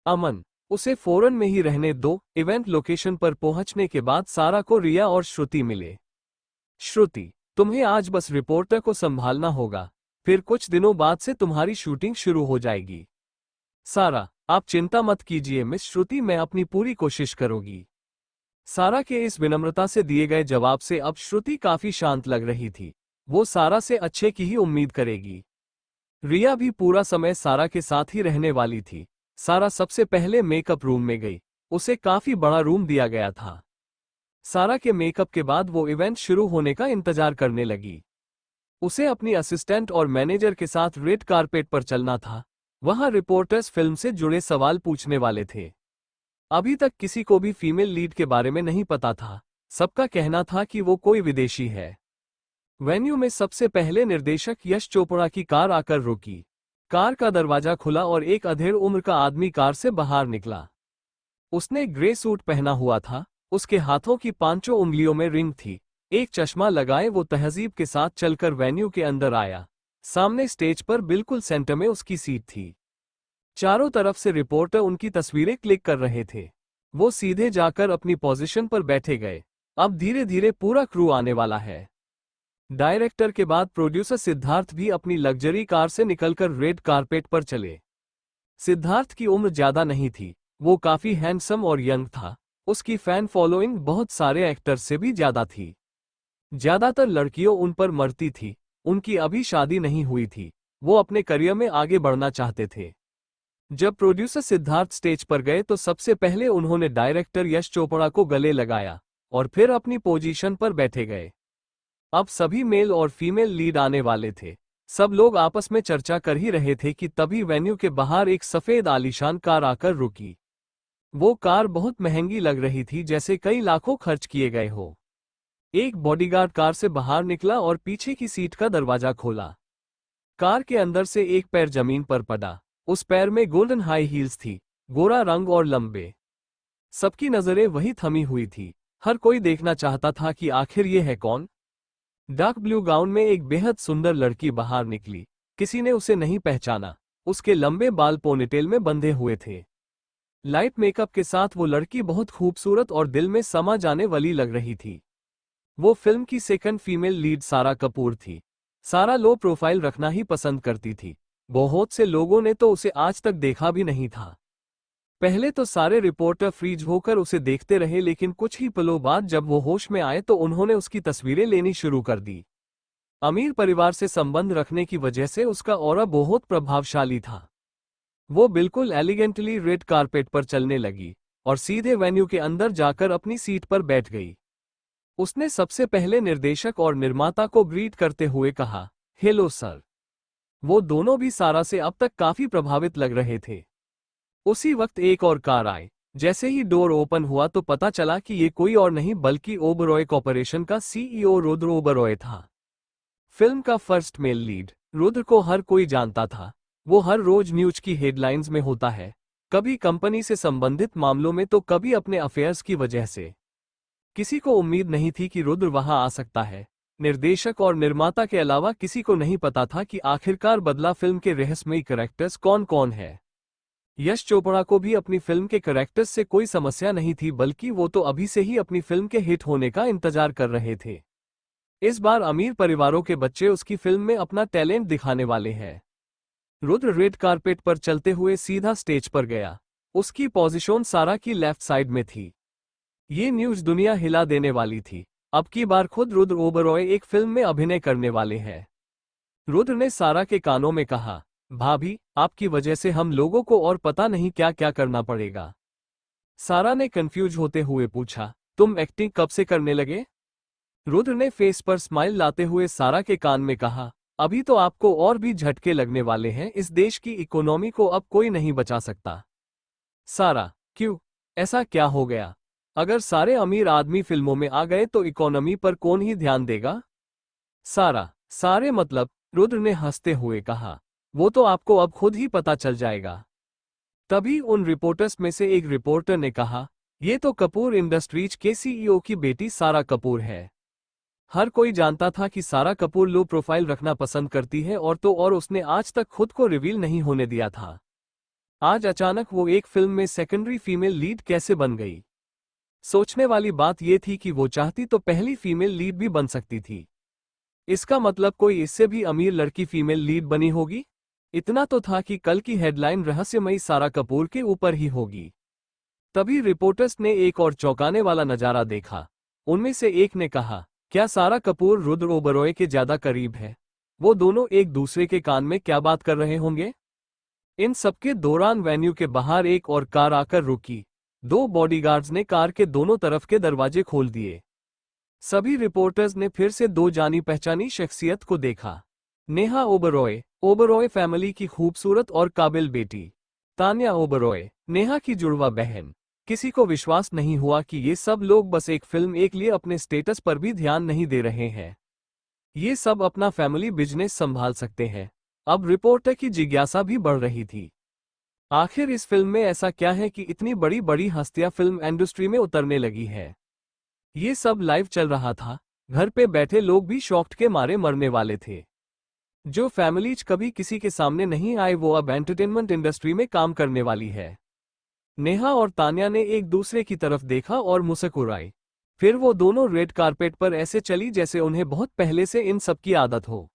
अमन, उसे फौरन में ही रहने दो। इवेंट लोकेशन पर पहुंचने के बाद सारा को रिया और श्रुति मिले। श्रुति, तुम्हें आज बस रिपोर्टर को संभालना होगा, फिर कुछ दिनों बाद से तुम्हारी शूटिंग शुरू हो जाएगी। सारा, आप चिंता मत कीजिए मिस श्रुति, मैं अपनी पूरी कोशिश करूंगी। सारा के इस विनम्रता से दिए गए जवाब से अब श्रुति काफी शांत लग रही थी। वो सारा से अच्छे की ही उम्मीद करेगी। रिया भी पूरा समय सारा के साथ ही रहने वाली थी। सारा सबसे पहले मेकअप रूम में गई। उसे काफी बड़ा रूम दिया गया था। सारा के मेकअप के बाद वो इवेंट शुरू होने का इंतजार करने लगी। उसे अपनी असिस्टेंट और मैनेजर के साथ रेड कारपेट पर चलना था। वहां रिपोर्टर्स फिल्म से जुड़े सवाल पूछने वाले थे। अभी तक किसी को भी फीमेल लीड के बारे में नहीं पता था। सबका कहना था कि वो कोई विदेशी है। वेन्यू में सबसे पहले निर्देशक यश चोपड़ा की कार आकर रुकी। कार का दरवाजा खुला और एक अधेड़ उम्र का आदमी कार से बाहर निकला। उसने ग्रे सूट पहना हुआ था। उसके हाथों की पांचों उंगलियों में रिंग थी। एक चश्मा लगाए वो तहजीब के साथ चलकर वेन्यू के अंदर आया। सामने स्टेज पर बिल्कुल सेंटर में उसकी सीट थी। चारों तरफ से रिपोर्टर उनकी तस्वीरें क्लिक कर रहे थे। वो सीधे जाकर अपनी पोजीशन पर बैठे गए। अब धीरे धीरे पूरा क्रू आने वाला है। डायरेक्टर के बाद प्रोड्यूसर सिद्धार्थ भी अपनी लग्जरी कार से निकलकर रेड कारपेट पर चले। सिद्धार्थ की उम्र ज्यादा नहीं थी। वो काफी हैंडसम और यंग था। उसकी फैन फॉलोइंग बहुत सारे एक्टर्स से भी ज्यादा थी। ज्यादातर लड़कियों उन पर मरती थी। उनकी अभी शादी नहीं हुई थी। वो अपने करियर में आगे बढ़ना चाहते थे। जब प्रोड्यूसर सिद्धार्थ स्टेज पर गए तो सबसे पहले उन्होंने डायरेक्टर यश चोपड़ा को गले लगाया और फिर अपनी पोजीशन पर बैठे गए। अब सभी मेल और फीमेल लीड आने वाले थे। सब लोग आपस में चर्चा कर ही रहे थे कि तभी वेन्यू के बाहर एक सफेद आलीशान कार आकर रुकी। वो कार बहुत महंगी लग रही थी, जैसे कई लाखों खर्च किए गए हो। एक बॉडीगार्ड कार से बाहर निकला और पीछे की सीट का दरवाजा खोला। कार के अंदर से एक पैर जमीन पर पड़ा। उस पैर में गोल्डन हाई हील्स थी, गोरा रंग और लंबे। सबकी नजरें वही थमी हुई थी। हर कोई देखना चाहता था कि आखिर ये है कौन। डार्क ब्लू गाउन में एक बेहद सुंदर लड़की बाहर निकली। किसी ने उसे नहीं पहचाना। उसके लंबे बाल पोनीटेल में बंधे हुए थे। लाइट मेकअप के साथ वो लड़की बहुत खूबसूरत और दिल में समा जाने वाली लग रही थी। वो फिल्म की सेकंड फीमेल लीड सारा कपूर थी। सारा लो प्रोफाइल रखना ही पसंद करती थी। बहुत से लोगों ने तो उसे आज तक देखा भी नहीं था। पहले तो सारे रिपोर्टर फ्रीज होकर उसे देखते रहे, लेकिन कुछ ही पलों बाद जब वो होश में आए तो उन्होंने उसकी तस्वीरें लेनी शुरू कर दी। अमीर परिवार से संबंध रखने की वजह से उसका ऑरा बहुत प्रभावशाली था। वो बिल्कुल एलिगेंटली रेड कारपेट पर चलने लगी और सीधे वेन्यू के अंदर जाकर अपनी सीट पर बैठ गई। उसने सबसे पहले निर्देशक और निर्माता को ग्रीट करते हुए कहा, हेलो सर। वो दोनों भी सारा से अब तक काफी प्रभावित लग रहे थे। उसी वक्त एक और कार आई। जैसे ही डोर ओपन हुआ तो पता चला कि ये कोई और नहीं बल्कि ओबरॉय कॉर्पोरेशन का सीईओ रुद्र ओबरॉय था। फिल्म का फर्स्ट मेल लीड। रुद्र को हर कोई जानता था। वो हर रोज न्यूज की हेडलाइंस में होता है, कभी कंपनी से संबंधित मामलों में तो कभी अपने अफेयर्स की वजह से। किसी को उम्मीद नहीं थी कि रुद्र वहां आ सकता है। निर्देशक और निर्माता के अलावा किसी को नहीं पता था कि आखिरकार बदला फिल्म के रहस्यमयी कैरेक्टर्स कौन कौन है। यश चोपड़ा को भी अपनी फिल्म के कैरेक्टर्स से कोई समस्या नहीं थी, बल्कि वो तो अभी से ही अपनी फिल्म के हिट होने का इंतजार कर रहे थे। इस बार अमीर परिवारों के बच्चे उसकी फिल्म में अपना टैलेंट दिखाने वाले हैं। रुद्र रेड कारपेट पर चलते हुए सीधा स्टेज पर गया। उसकी पोजीशन सारा की लेफ्ट साइड में थी। ये न्यूज़ दुनिया हिला देने वाली थी। अब की बार खुद रुद्र ओबरॉय एक फिल्म में अभिनय करने वाले हैं। रुद्र ने सारा के कानों में कहा, भाभी, आपकी वजह से हम लोगों को और पता नहीं क्या क्या करना पड़ेगा। सारा ने कंफ्यूज होते हुए पूछा, तुम एक्टिंग कब से करने लगे? रुद्र ने फेस पर स्माइल लाते हुए सारा के कान में कहा, अभी तो आपको और भी झटके लगने वाले हैं। इस देश की इकोनॉमी को अब कोई नहीं बचा सकता। सारा, क्यों? ऐसा क्या हो गया? अगर सारे अमीर आदमी फिल्मों में आ गए तो इकोनॉमी पर कौन ही ध्यान देगा? सारा, सारे मतलब? रुद्र ने हंसते हुए कहा, वो तो आपको अब खुद ही पता चल जाएगा। तभी उन रिपोर्टर्स में से एक रिपोर्टर ने कहा, ये तो कपूर इंडस्ट्रीज के सीईओ की बेटी सारा कपूर है। हर कोई जानता था कि सारा कपूर लो प्रोफाइल रखना पसंद करती है, और उसने आज तक खुद को रिवील नहीं होने दिया था। आज अचानक वो एक फिल्म में सेकेंडरी फीमेल लीड कैसे बन गई? सोचने वाली बात यह थी कि वो चाहती तो पहली फीमेल लीड भी बन सकती थी। इसका मतलब कोई इससे भी अमीर लड़की फीमेल लीड बनी होगी। इतना तो था कि कल की हेडलाइन रहस्यमयी सारा कपूर के ऊपर ही होगी। तभी रिपोर्टर्स ने एक और चौंकाने वाला नजारा देखा। उनमें से एक ने कहा, क्या सारा कपूर रुद्र ओबरॉय के ज्यादा करीब है? वो दोनों एक दूसरे के कान में क्या बात कर रहे होंगे? इन सबके दौरान वेन्यू के बाहर एक और कार आकर रुकी। 2 बॉडीगार्ड्स ने कार के दोनों तरफ के दरवाजे खोल दिए। सभी रिपोर्टर्स ने फिर से 2 जानी पहचानी शख्सियत को देखा। नेहा ओबरॉय, ओबरॉय फैमिली की खूबसूरत और काबिल बेटी। तान्या ओबरॉय, नेहा की जुड़वा बहन। किसी को विश्वास नहीं हुआ कि ये सब लोग बस एक फिल्म एक लिए अपने स्टेटस पर भी ध्यान नहीं दे रहे हैं। ये सब अपना फैमिली बिजनेस संभाल सकते हैं। अब रिपोर्टर की जिज्ञासा भी बढ़ रही थी। आखिर इस फिल्म में ऐसा क्या है कि इतनी बड़ी बड़ी हस्तियां फिल्म इंडस्ट्री में उतरने लगी है? ये सब लाइव चल रहा था। घर पे बैठे लोग भी शॉक्ड के मारे मरने वाले थे। जो फैमिलीज कभी किसी के सामने नहीं आए वो अब एंटरटेनमेंट इंडस्ट्री में काम करने वाली है। नेहा और तान्या ने एक दूसरे की तरफ देखा और मुस्कुराई। फिर वो दोनों रेड कारपेट पर ऐसे चली जैसे उन्हें बहुत पहले से इन सब की आदत हो।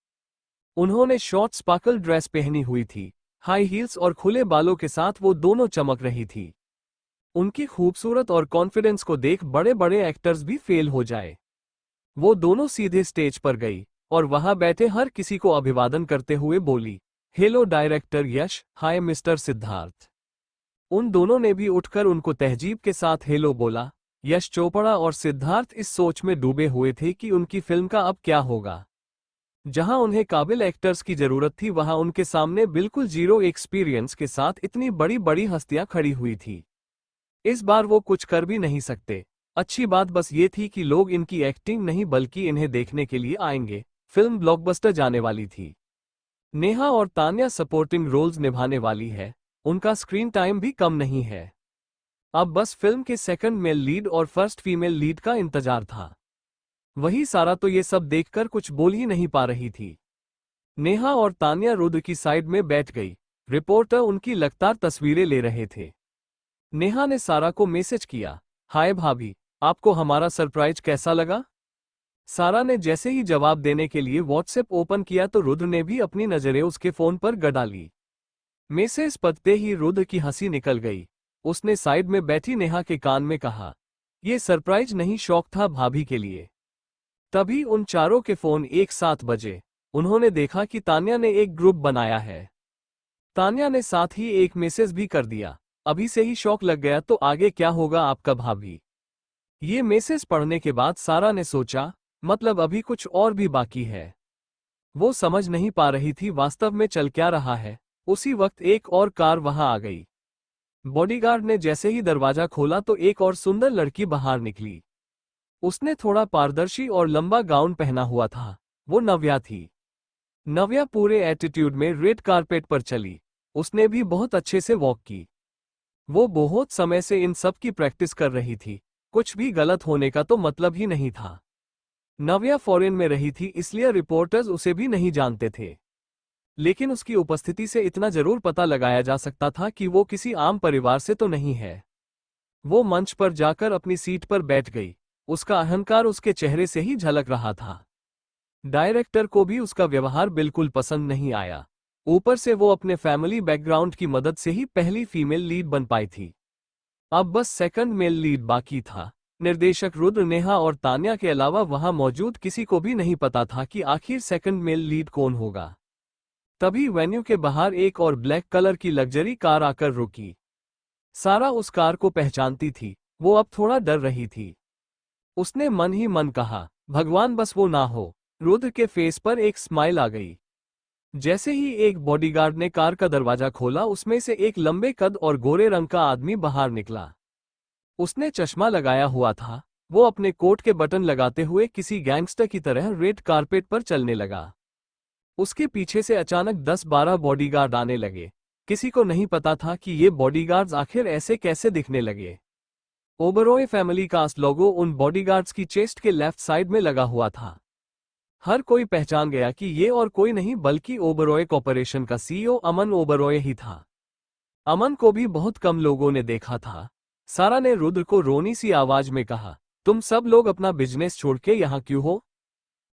उन्होंने शॉर्ट स्पार्कल ड्रेस पहनी हुई थी। हाई हील्स और खुले बालों के साथ वो दोनों चमक रही थी। उनकी खूबसूरत और कॉन्फिडेंस को देख बड़े बड़े एक्टर्स भी फेल हो जाए। वो दोनों सीधे स्टेज पर गई और वहां बैठे हर किसी को अभिवादन करते हुए बोली, हेलो डायरेक्टर यश, हाय मिस्टर सिद्धार्थ। उन दोनों ने भी उठकर उनको तहजीब के साथ हेलो बोला। यश चोपड़ा और सिद्धार्थ इस सोच में डूबे हुए थे कि उनकी फिल्म का अब क्या होगा। जहां उन्हें काबिल एक्टर्स की जरूरत थी वहां उनके सामने बिल्कुल जीरो एक्सपीरियंस के साथ इतनी बड़ी बड़ी हस्तियां खड़ी हुई थी। इस बार वो कुछ कर भी नहीं सकते। अच्छी बात बस ये थी कि लोग इनकी एक्टिंग नहीं बल्कि इन्हें देखने के लिए आएंगे। फिल्म ब्लॉकबस्टर जाने वाली थी। नेहा और तान्या सपोर्टिंग रोल्स निभाने वाली है। उनका स्क्रीन टाइम भी कम नहीं है। अब बस फिल्म के सेकंड मेल लीड और फर्स्ट फीमेल लीड का इंतजार था। वही सारा तो ये सब देखकर कुछ बोल ही नहीं पा रही थी। नेहा और तान्या रुद्र की साइड में बैठ गई। रिपोर्टर उनकी लगातार तस्वीरें ले रहे थे। नेहा ने सारा को मैसेज किया, हाय भाभी, आपको हमारा सरप्राइज कैसा लगा? सारा ने जैसे ही जवाब देने के लिए व्हाट्सएप ओपन किया तो रुद्र ने भी अपनी नजरें उसके फोन पर गड़ा ली। मैसेज पढ़ते ही रुद्र की हंसी निकल गई। उसने साइड में बैठी नेहा के कान में कहा, यह सरप्राइज नहीं शौक था भाभी के लिए। तभी उन चारों के फोन एक साथ बजे। उन्होंने देखा कि तान्या ने एक ग्रुप बनाया है। तान्या ने साथ ही एक मैसेज भी कर दिया, अभी से ही शौक लग गया तो आगे क्या होगा आपका भाभी। ये मैसेज पढ़ने के बाद सारा ने सोचा, मतलब अभी कुछ और भी बाकी है। वो समझ नहीं पा रही थी वास्तव में चल क्या रहा है। उसी वक्त एक और कार वहां आ गई। बॉडीगार्ड ने जैसे ही दरवाजा खोला तो एक और सुंदर लड़की बाहर निकली। उसने थोड़ा पारदर्शी और लंबा गाउन पहना हुआ था। वो नव्या थी। नव्या पूरे एटीट्यूड में रेड कारपेट पर चली। उसने भी बहुत अच्छे से वॉक की। वो बहुत समय से इन सब की प्रैक्टिस कर रही थी। कुछ भी गलत होने का तो मतलब ही नहीं था। नव्या फॉरेन में रही थी, इसलिए रिपोर्टर्स उसे भी नहीं जानते थे। लेकिन उसकी उपस्थिति से इतना जरूर पता लगाया जा सकता था कि वो किसी आम परिवार से तो नहीं है। वो मंच पर जाकर अपनी सीट पर बैठ गई। उसका अहंकार उसके चेहरे से ही झलक रहा था। डायरेक्टर को भी उसका व्यवहार बिल्कुल पसंद नहीं आया। ऊपर से वो अपने फैमिली बैकग्राउंड की मदद से ही पहली फीमेल लीड बन पाई थी। अब बस सेकंड मेल लीड बाकी था। निर्देशक रुद्र, नेहा और तान्या के अलावा वहां मौजूद किसी को भी नहीं पता था कि आखिर सेकंड मेल लीड कौन होगा। तभी वेन्यू के बाहर एक और ब्लैक कलर की लग्जरी कार आकर रुकी। सारा उस कार को पहचानती थी। वो अब थोड़ा डर रही थी। उसने मन ही मन कहा, भगवान बस वो ना हो। रुद्र के फेस पर एक स्माइल आ गई। जैसे ही एक बॉडीगार्ड ने कार का दरवाजा खोला, उसमें से एक लंबे कद और गोरे रंग का आदमी बाहर निकला। उसने चश्मा लगाया हुआ था। वो अपने कोट के बटन लगाते हुए किसी गैंगस्टर की तरह रेड कारपेट पर चलने लगा। उसके पीछे से अचानक 10-12 बॉडीगार्ड आने लगे। किसी को नहीं पता था कि ये बॉडीगार्ड्स आखिर ऐसे कैसे दिखने लगे। ओबरॉय फैमिली का लोगो उन बॉडीगार्ड्स की चेस्ट के लेफ्ट साइड में लगा हुआ था। हर कोई पहचान गया कि ये और कोई नहीं बल्कि ओबरॉय कॉर्पोरेशन का सीईओ अमन ओबरॉय ही था। अमन को भी बहुत कम लोगों ने देखा था। सारा ने रुद्र को रोनी सी आवाज में कहा, तुम सब लोग अपना बिजनेस छोड़ के यहाँ क्यों हो?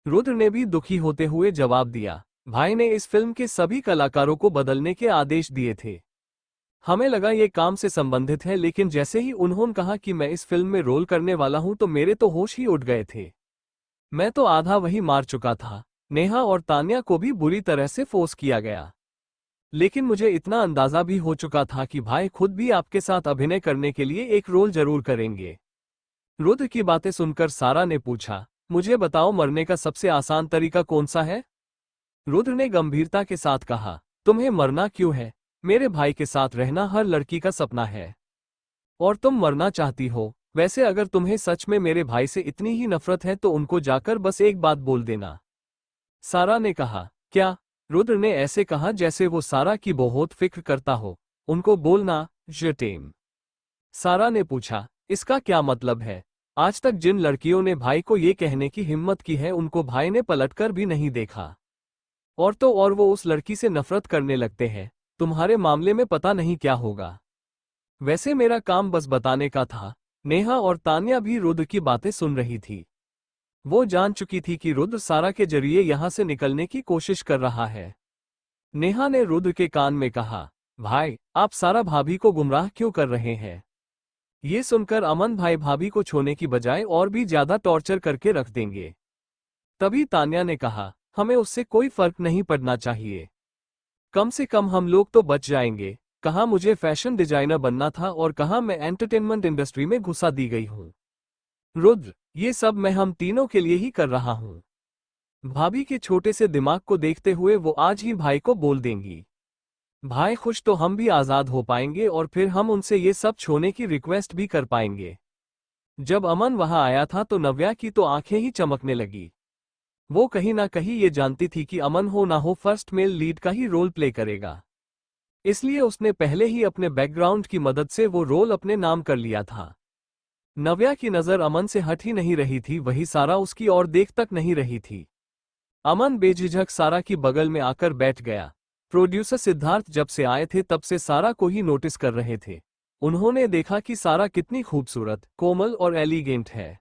रुद्र ने भी दुखी होते हुए जवाब दिया, भाई ने इस फिल्म के सभी कलाकारों को बदलने के आदेश दिए थे। हमें लगा ये काम से संबंधित है, लेकिन जैसे ही उन्होंने कहा कि मैं इस फिल्म में रोल करने वाला हूं तो मेरे तो होश ही उड़ गए थे। मैं तो आधा वही मार चुका था। नेहा और तान्या को भी बुरी तरह से फोर्स किया गया। लेकिन मुझे इतना अंदाजा भी हो चुका था कि भाई खुद भी आपके साथ अभिनय करने के लिए एक रोल जरूर करेंगे। रुद्र की बातें सुनकर सारा ने पूछा, मुझे बताओ मरने का सबसे आसान तरीका कौन सा है? रुद्र ने गंभीरता के साथ कहा, तुम्हें मरना क्यों है? मेरे भाई के साथ रहना हर लड़की का सपना है। और तुम मरना चाहती हो। वैसे अगर तुम्हें सच में मेरे भाई से इतनी ही नफरत है तो उनको जाकर बस एक बात बोल देना। सारा ने कहा, क्या? रुद्र ने ऐसे कहा जैसे वो सारा की बहुत फिक्र करता हो। उनको बोलना, जटेम। सारा ने पूछा, इसका क्या मतलब है? आज तक जिन लड़कियों ने भाई को ये कहने की हिम्मत की है उनको भाई ने पलटकर भी नहीं देखा। और तो और वो उस लड़की से नफरत करने लगते हैं। तुम्हारे मामले में पता नहीं क्या होगा। वैसे मेरा काम बस बताने का था। नेहा और तान्या भी रुद्र की बातें सुन रही थी। वो जान चुकी थी कि रुद्र सारा के जरिए यहां से निकलने की कोशिश कर रहा है। नेहा ने रुद्र के कान में कहा, भाई आप सारा भाभी को गुमराह क्यों कर रहे हैं? ये सुनकर अमन भाई भाभी को छोड़ने की बजाय और भी ज्यादा टॉर्चर करके रख देंगे। तभी तान्या ने कहा, हमें उससे कोई फर्क नहीं पड़ना चाहिए। कम से कम हम लोग तो बच जाएंगे। कहाँ मुझे फैशन डिजाइनर बनना था और कहाँ मैं एंटरटेनमेंट इंडस्ट्री में घुसा दी गई हूँ। रुद्र, ये सब मैं हम तीनों के लिए ही कर रहा हूँ। भाभी के छोटे से दिमाग को देखते हुए वो आज ही भाई को बोल देंगी। भाई खुश तो हम भी आजाद हो पाएंगे और फिर हम उनसे ये सब छोड़ने की रिक्वेस्ट भी कर पाएंगे। जब अमन वहां आया था तो नव्या की तो आंखें ही चमकने लगी। वो कहीं ना कहीं ये जानती थी कि अमन हो ना हो फर्स्ट मेल लीड का ही रोल प्ले करेगा। इसलिए उसने पहले ही अपने बैकग्राउंड की मदद से वो रोल अपने नाम कर लिया था। नव्या की नजर अमन से हट ही नहीं रही थी, वही सारा उसकी ओर देख तक नहीं रही थी। अमन बेझिझक सारा की बगल में आकर बैठ गया। प्रोड्यूसर सिद्धार्थ जब से आए थे तब से सारा को ही नोटिस कर रहे थे। उन्होंने देखा कि सारा कितनी खूबसूरत, कोमल और एलिगेंट है।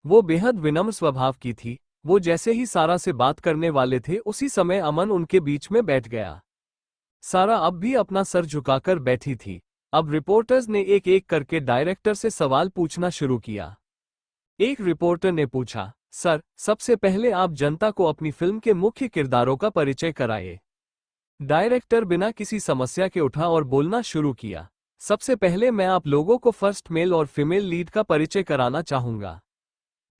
वो बेहद विनम्र स्वभाव की थी। वो जैसे ही सारा से बात करने वाले थे उसी समय अमन उनके बीच में बैठ गया। सारा अब भी अपना सर झुकाकर बैठी थी। अब रिपोर्टर्स ने एक एक करके डायरेक्टर से सवाल पूछना शुरू किया। एक रिपोर्टर ने पूछा, सर सबसे पहले आप जनता को अपनी फिल्म के मुख्य किरदारों का परिचय कराइए। डायरेक्टर बिना किसी समस्या के उठा और बोलना शुरू किया, सबसे पहले मैं आप लोगों को फर्स्ट मेल और फीमेल लीड का परिचय कराना चाहूंगा।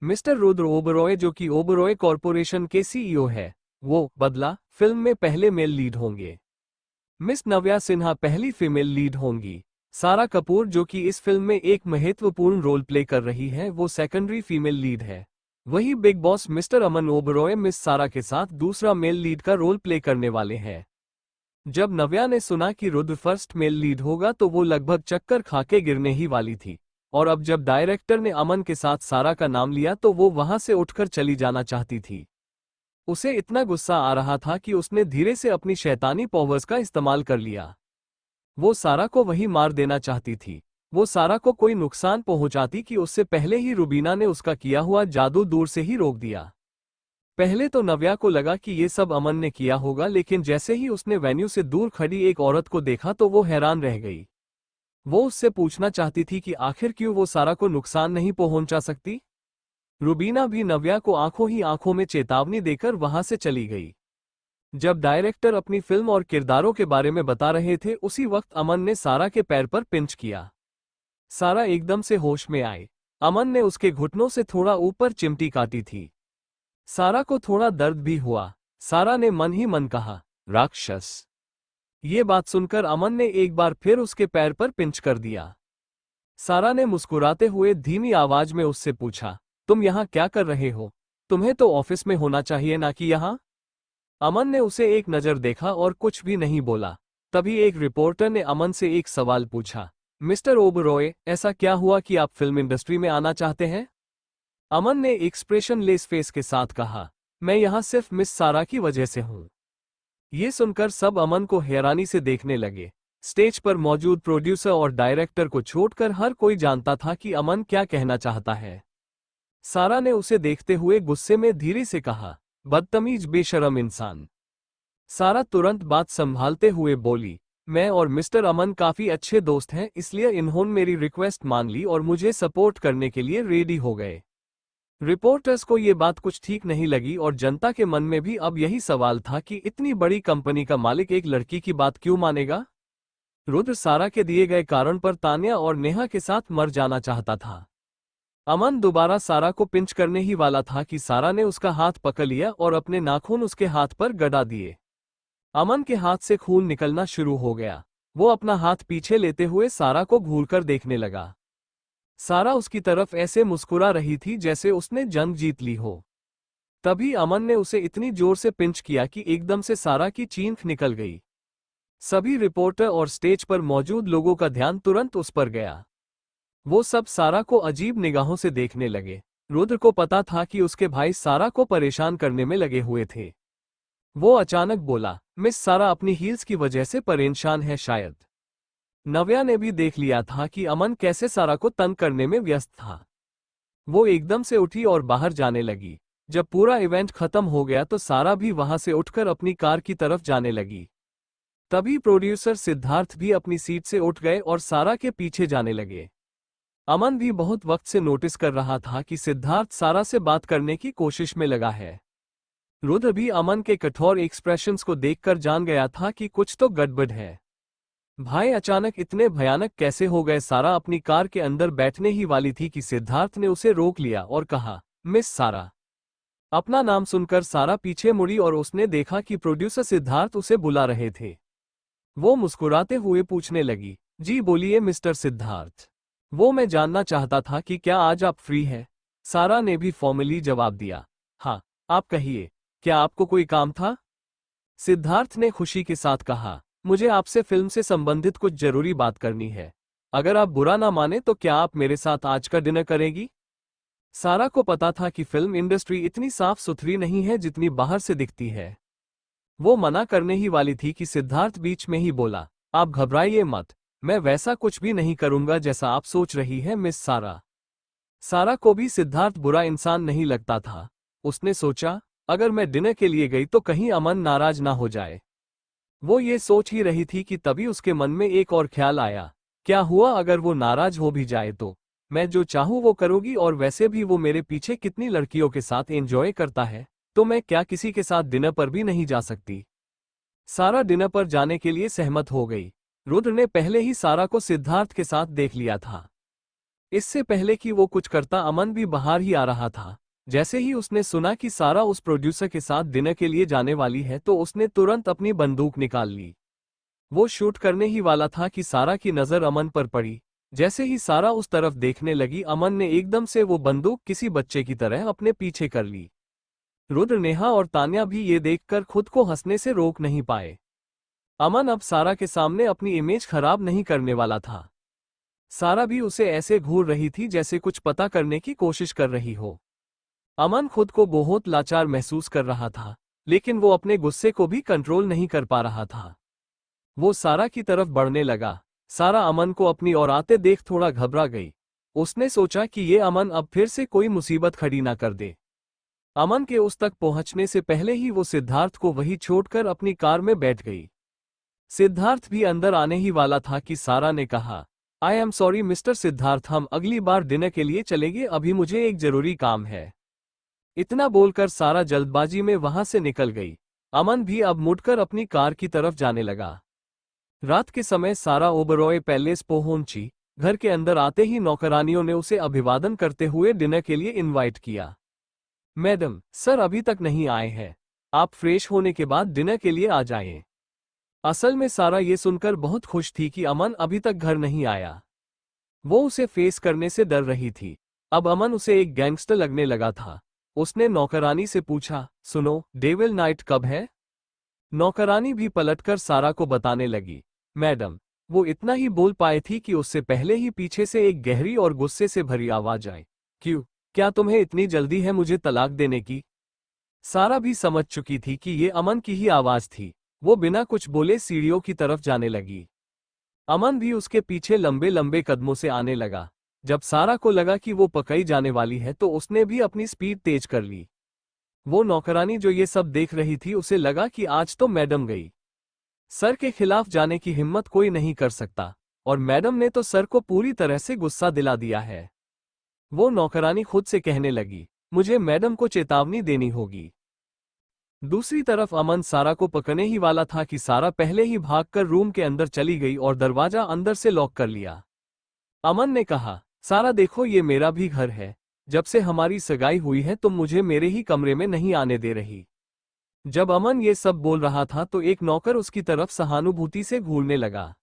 मिस्टर रुद्र ओबरॉय, जो कि ओबरॉय कॉर्पोरेशन के सीईओ है, वो बदला फिल्म में पहले मेल लीड होंगे। मिस नव्या सिन्हा पहली फीमेल लीड होंगी। सारा कपूर, जो कि इस फिल्म में एक महत्वपूर्ण रोल प्ले कर रही है, वो सेकेंडरी फीमेल लीड है। वही बिग बॉस मिस्टर अमन ओबरॉय मिस सारा के साथ दूसरा मेल लीड का रोल प्ले करने वाले हैं। जब नव्या ने सुना कि रुद्र फर्स्ट मेल लीड होगा तो वो लगभग चक्कर खाके गिरने ही वाली थी। और अब जब डायरेक्टर ने अमन के साथ सारा का नाम लिया तो वो वहां से उठकर चली जाना चाहती थी। उसे इतना गुस्सा आ रहा था कि उसने धीरे से अपनी शैतानी पावर्स का इस्तेमाल कर लिया। वो सारा को वही मार देना चाहती थी। वो सारा को कोई नुकसान पहुंचाती कि उससे पहले ही रुबीना ने उसका किया हुआ जादू दूर से ही रोक दिया। पहले तो नव्या को लगा कि ये सब अमन ने किया होगा, लेकिन जैसे ही उसने वेन्यू से दूर खड़ी एक औरत को देखा तो वो हैरान रह गई। वो उससे पूछना चाहती थी कि आखिर क्यों वो सारा को नुकसान नहीं पहुंचा सकती। रुबीना भी नव्या को आंखों ही आंखों में चेतावनी देकर वहां से चली गई। जब डायरेक्टर अपनी फिल्म और किरदारों के बारे में बता रहे थे उसी वक्त अमन ने सारा के पैर पर पिंच किया। सारा एकदम से होश में आए। अमन ने उसके घुटनों से थोड़ा ऊपर चिमटी काटी थी। सारा को थोड़ा दर्द भी हुआ। सारा ने मन ही मन कहा, राक्षस। ये बात सुनकर अमन ने एक बार फिर उसके पैर पर पिंच कर दिया। सारा ने मुस्कुराते हुए धीमी आवाज में उससे पूछा, तुम यहाँ क्या कर रहे हो? तुम्हें तो ऑफिस में होना चाहिए ना कि यहाँ। अमन ने उसे एक नजर देखा और कुछ भी नहीं बोला। तभी एक रिपोर्टर ने अमन से एक सवाल पूछा, मिस्टर ओबरॉय, ऐसा क्या हुआ कि आप फिल्म इंडस्ट्री में आना चाहते हैं? अमन ने एक्सप्रेशन लेस फेस के साथ कहा, मैं यहाँ सिर्फ मिस सारा की वजह से हूँ। ये सुनकर सब अमन को हैरानी से देखने लगे। स्टेज पर मौजूद प्रोड्यूसर और डायरेक्टर को छोड़कर हर कोई जानता था कि अमन क्या कहना चाहता है। सारा ने उसे देखते हुए गुस्से में धीरे से कहा, बदतमीज बेशरम इंसान। सारा तुरंत बात संभालते हुए बोली, मैं और मिस्टर अमन काफी अच्छे दोस्त हैं, इसलिए इन्होंने मेरी रिक्वेस्ट मान ली और मुझे सपोर्ट करने के लिए रेडी हो गए। रिपोर्टर्स को ये बात कुछ ठीक नहीं लगी और जनता के मन में भी अब यही सवाल था कि इतनी बड़ी कंपनी का मालिक एक लड़की की बात क्यों मानेगा। रुद्र सारा के दिए गए कारण पर तान्या और नेहा के साथ मर जाना चाहता था। अमन दोबारा सारा को पिंच करने ही वाला था कि सारा ने उसका हाथ पकड़ लिया और अपने नाखून उसके हाथ पर गड़ा दिए। अमन के हाथ से खून निकलना शुरू हो गया। वो अपना हाथ पीछे लेते हुए सारा को घूरकर देखने लगा। सारा उसकी तरफ ऐसे मुस्कुरा रही थी जैसे उसने जंग जीत ली हो। तभी अमन ने उसे इतनी जोर से पिंच किया कि एकदम से सारा की चीख निकल गई। सभी रिपोर्टर और स्टेज पर मौजूद लोगों का ध्यान तुरंत उस पर गया। वो सब सारा को अजीब निगाहों से देखने लगे। रुद्र को पता था कि उसके भाई सारा को परेशान करने में लगे हुए थे। वो अचानक बोला, मिस सारा अपनी हील्स की वजह से परेशान है शायद। नव्या ने भी देख लिया था कि अमन कैसे सारा को तंग करने में व्यस्त था। वो एकदम से उठी और बाहर जाने लगी। जब पूरा इवेंट खत्म हो गया तो सारा भी वहां से उठकर अपनी कार की तरफ जाने लगी। तभी प्रोड्यूसर सिद्धार्थ भी अपनी सीट से उठ गए और सारा के पीछे जाने लगे। अमन भी बहुत वक्त से नोटिस कर रहा था कि सिद्धार्थ सारा से बात करने की कोशिश में लगा है। रुद्र भी अमन के कठोर एक्सप्रेशंस को देखकर जान गया था कि कुछ तो गड़बड़ है। भाई अचानक इतने भयानक कैसे हो गए? सारा अपनी कार के अंदर बैठने ही वाली थी कि सिद्धार्थ ने उसे रोक लिया और कहा, मिस सारा। अपना नाम सुनकर सारा पीछे मुड़ी और उसने देखा कि प्रोड्यूसर सिद्धार्थ उसे बुला रहे थे। वो मुस्कुराते हुए पूछने लगी, जी बोलिए मिस्टर सिद्धार्थ। वो मैं जानना चाहता था कि क्या आज आप फ्री हैं? सारा ने भी फॉर्मली जवाब दिया, हाँ, आप कहिए, क्या आपको कोई काम था? सिद्धार्थ ने खुशी के साथ कहा, मुझे आपसे फिल्म से संबंधित कुछ जरूरी बात करनी है। अगर आप बुरा ना माने तो क्या आप मेरे साथ आज का डिनर करेगी? सारा को पता था कि फिल्म इंडस्ट्री इतनी साफ सुथरी नहीं है जितनी बाहर से दिखती है। वो मना करने ही वाली थी कि सिद्धार्थ बीच में ही बोला, आप घबराइए मत, मैं वैसा कुछ भी नहीं करूंगा जैसा आप सोच रही हैं मिस सारा। सारा को भी सिद्धार्थ बुरा इंसान नहीं लगता था। उसने सोचा, अगर मैं डिनर के लिए गई तो कहीं अमन नाराज ना हो जाए। वो ये सोच ही रही थी कि तभी उसके मन में एक और ख्याल आया, क्या हुआ अगर वो नाराज हो भी जाए तो? मैं जो चाहूँ वो करूँगी, और वैसे भी वो मेरे पीछे कितनी लड़कियों के साथ एंजॉय करता है, तो मैं क्या किसी के साथ डिनर पर भी नहीं जा सकती? सारा डिनर पर जाने के लिए सहमत हो गई। रुद्र ने पहले ही सारा को सिद्धार्थ के साथ देख लिया था। इससे पहले कि वो कुछ करता अमन भी बाहर ही आ रहा था। जैसे ही उसने सुना कि सारा उस प्रोड्यूसर के साथ डिनर के लिए जाने वाली है तो उसने तुरंत अपनी बंदूक निकाल ली। वो शूट करने ही वाला था कि सारा की नज़र अमन पर पड़ी। जैसे ही सारा उस तरफ देखने लगी, अमन ने एकदम से वो बंदूक किसी बच्चे की तरह अपने पीछे कर ली। रुद्र, नेहा और तान्या भी ये देखकर खुद को हंसने से रोक नहीं पाए। अमन अब सारा के सामने अपनी इमेज खराब नहीं करने वाला था। सारा भी उसे ऐसे घूर रही थी जैसे कुछ पता करने की कोशिश कर रही हो। अमन खुद को बहुत लाचार महसूस कर रहा था, लेकिन वो अपने गुस्से को भी कंट्रोल नहीं कर पा रहा था। वो सारा की तरफ बढ़ने लगा। सारा अमन को अपनी ओर आते देख थोड़ा घबरा गई। उसने सोचा कि ये अमन अब फिर से कोई मुसीबत खड़ी ना कर दे। अमन के उस तक पहुंचने से पहले ही वो सिद्धार्थ को वहीं छोड़कर अपनी कार में बैठ गई। सिद्धार्थ भी अंदर आने ही वाला था कि सारा ने कहा, I am sorry mister Siddharth, हम अगली बार डिनर के लिए चलेंगे, अभी मुझे एक जरूरी काम है। इतना बोलकर सारा जल्दबाजी में वहां से निकल गई। अमन भी अब मुड़कर अपनी कार की तरफ जाने लगा। रात के समय सारा ओबरॉय पैलेस पहुंची। घर के अंदर आते ही नौकरानियों ने उसे अभिवादन करते हुए डिनर के लिए इनवाइट किया। मैडम, सर अभी तक नहीं आए हैं, आप फ्रेश होने के बाद डिनर के लिए आ जाएं। असल में सारा ये सुनकर बहुत खुश थी कि अमन अभी तक घर नहीं आया। वो उसे फेस करने से डर रही थी। अब अमन उसे एक गैंगस्टर लगने लगा था। उसने नौकरानी से पूछा, सुनो, डेविल नाइट कब है? नौकरानी भी पलटकर सारा को बताने लगी। मैडम, वो इतना ही बोल पाई थी कि उससे पहले ही पीछे से एक गहरी और गुस्से से भरी आवाज आई, क्यों, क्या तुम्हें इतनी जल्दी है मुझे तलाक देने की? सारा भी समझ चुकी थी कि ये अमन की ही आवाज थी। वो बिना कुछ बोले सीढ़ियों की तरफ जाने लगी। अमन भी उसके पीछे लंबे लंबे कदमों से आने लगा। जब सारा को लगा कि वो पकड़ी जाने वाली है तो उसने भी अपनी स्पीड तेज कर ली। वो नौकरानी जो ये सब देख रही थी, उसे लगा कि आज तो मैडम गई। सर के खिलाफ जाने की हिम्मत कोई नहीं कर सकता, और मैडम ने तो सर को पूरी तरह से गुस्सा दिला दिया है। वो नौकरानी खुद से कहने लगी, मुझे मैडम को चेतावनी देनी होगी। दूसरी तरफ अमन सारा को पकड़ने ही वाला था कि सारा पहले ही भागकर रूम के अंदर चली गई और दरवाजा अंदर से लॉक कर लिया। अमन ने कहा, सारा देखो, ये मेरा भी घर है। जब से हमारी सगाई हुई है तुम मुझे मेरे ही कमरे में नहीं आने दे रही। जब अमन ये सब बोल रहा था तो एक नौकर उसकी तरफ सहानुभूति से घूरने लगा।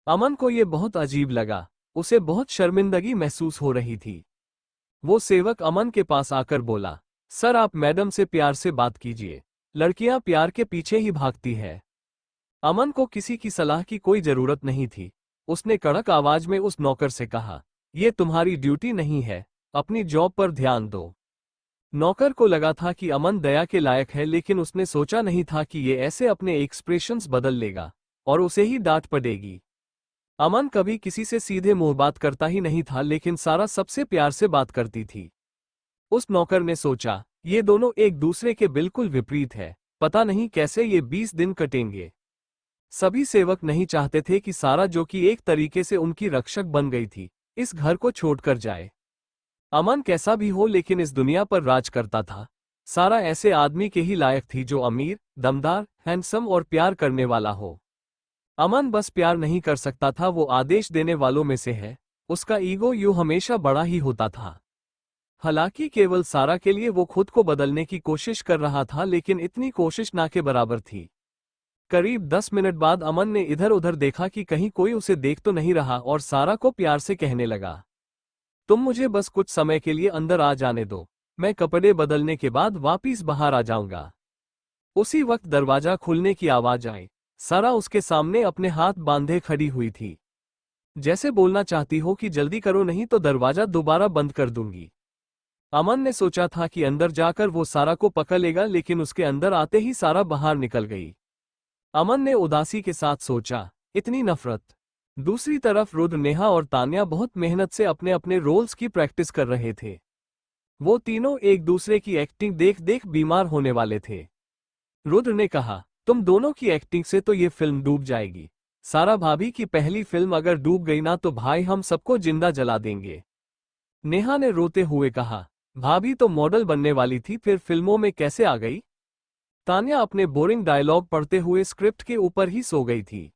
अमन को ये बहुत अजीब लगा। उसे बहुत शर्मिंदगी महसूस हो रही थी। वो सेवक अमन के पास आकर बोला, सर आप मैडम से प्यार से बात कीजिए, लड़कियां प्यार के पीछे ही भागती है। अमन को किसी की सलाह की कोई जरूरत नहीं थी। उसने कड़क आवाज में उस नौकर से कहा, ये तुम्हारी ड्यूटी नहीं है, अपनी जॉब पर ध्यान दो। नौकर को लगा था कि अमन दया के लायक है, लेकिन उसने सोचा नहीं था कि ये ऐसे अपने एक्सप्रेशंस बदल लेगा और उसे ही डांट पड़ेगी। अमन कभी किसी से सीधे मुंह बात करता ही नहीं था, लेकिन सारा सबसे प्यार से बात करती थी। उस नौकर ने सोचा, ये दोनों एक दूसरे के बिल्कुल विपरीत है, पता नहीं कैसे ये 20 दिन कटेंगे। सभी सेवक नहीं चाहते थे कि सारा, जो कि एक तरीके से उनकी रक्षक बन गई थी, इस घर को छोड़कर जाए। अमन कैसा भी हो लेकिन इस दुनिया पर राज करता था। सारा ऐसे आदमी के ही लायक थी जो अमीर, दमदार, हैंडसम और प्यार करने वाला हो। अमन बस प्यार नहीं कर सकता था, वो आदेश देने वालों में से है। उसका ईगो यूं हमेशा बड़ा ही होता था। हालांकि केवल सारा के लिए वो खुद को बदलने की कोशिश कर रहा था, लेकिन इतनी कोशिश ना के बराबर थी। करीब 10 मिनट बाद अमन ने इधर उधर देखा कि कहीं कोई उसे देख तो नहीं रहा और सारा को प्यार से कहने लगा, तुम मुझे बस कुछ समय के लिए अंदर आ जाने दो, मैं कपड़े बदलने के बाद वापिस बाहर आ जाऊंगा। उसी वक्त दरवाजा खुलने की आवाज आई। सारा उसके सामने अपने हाथ बांधे खड़ी हुई थी, जैसे बोलना चाहती हो कि जल्दी करो नहीं तो दरवाजा दोबारा बंद कर दूंगी। अमन ने सोचा था कि अंदर जाकर वो सारा को पकड़ लेगा, लेकिन उसके अंदर आते ही सारा बाहर निकल गई। अमन ने उदासी के साथ सोचा, इतनी नफरत। दूसरी तरफ रुद्र, नेहा और तान्या बहुत मेहनत से अपने अपने रोल्स की प्रैक्टिस कर रहे थे। वो तीनों एक दूसरे की एक्टिंग देख देख बीमार होने वाले थे। रुद्र ने कहा, तुम दोनों की एक्टिंग से तो ये फिल्म डूब जाएगी। सारा भाभी की पहली फिल्म अगर डूब गई ना तो भाई हम सबको जिंदा जला देंगे। नेहा ने रोते हुए कहा, भाभी तो मॉडल बनने वाली थी, फिर फिल्मों में कैसे आ गई? तान्या अपने बोरिंग डायलॉग पढ़ते हुए स्क्रिप्ट के ऊपर ही सो गई थी।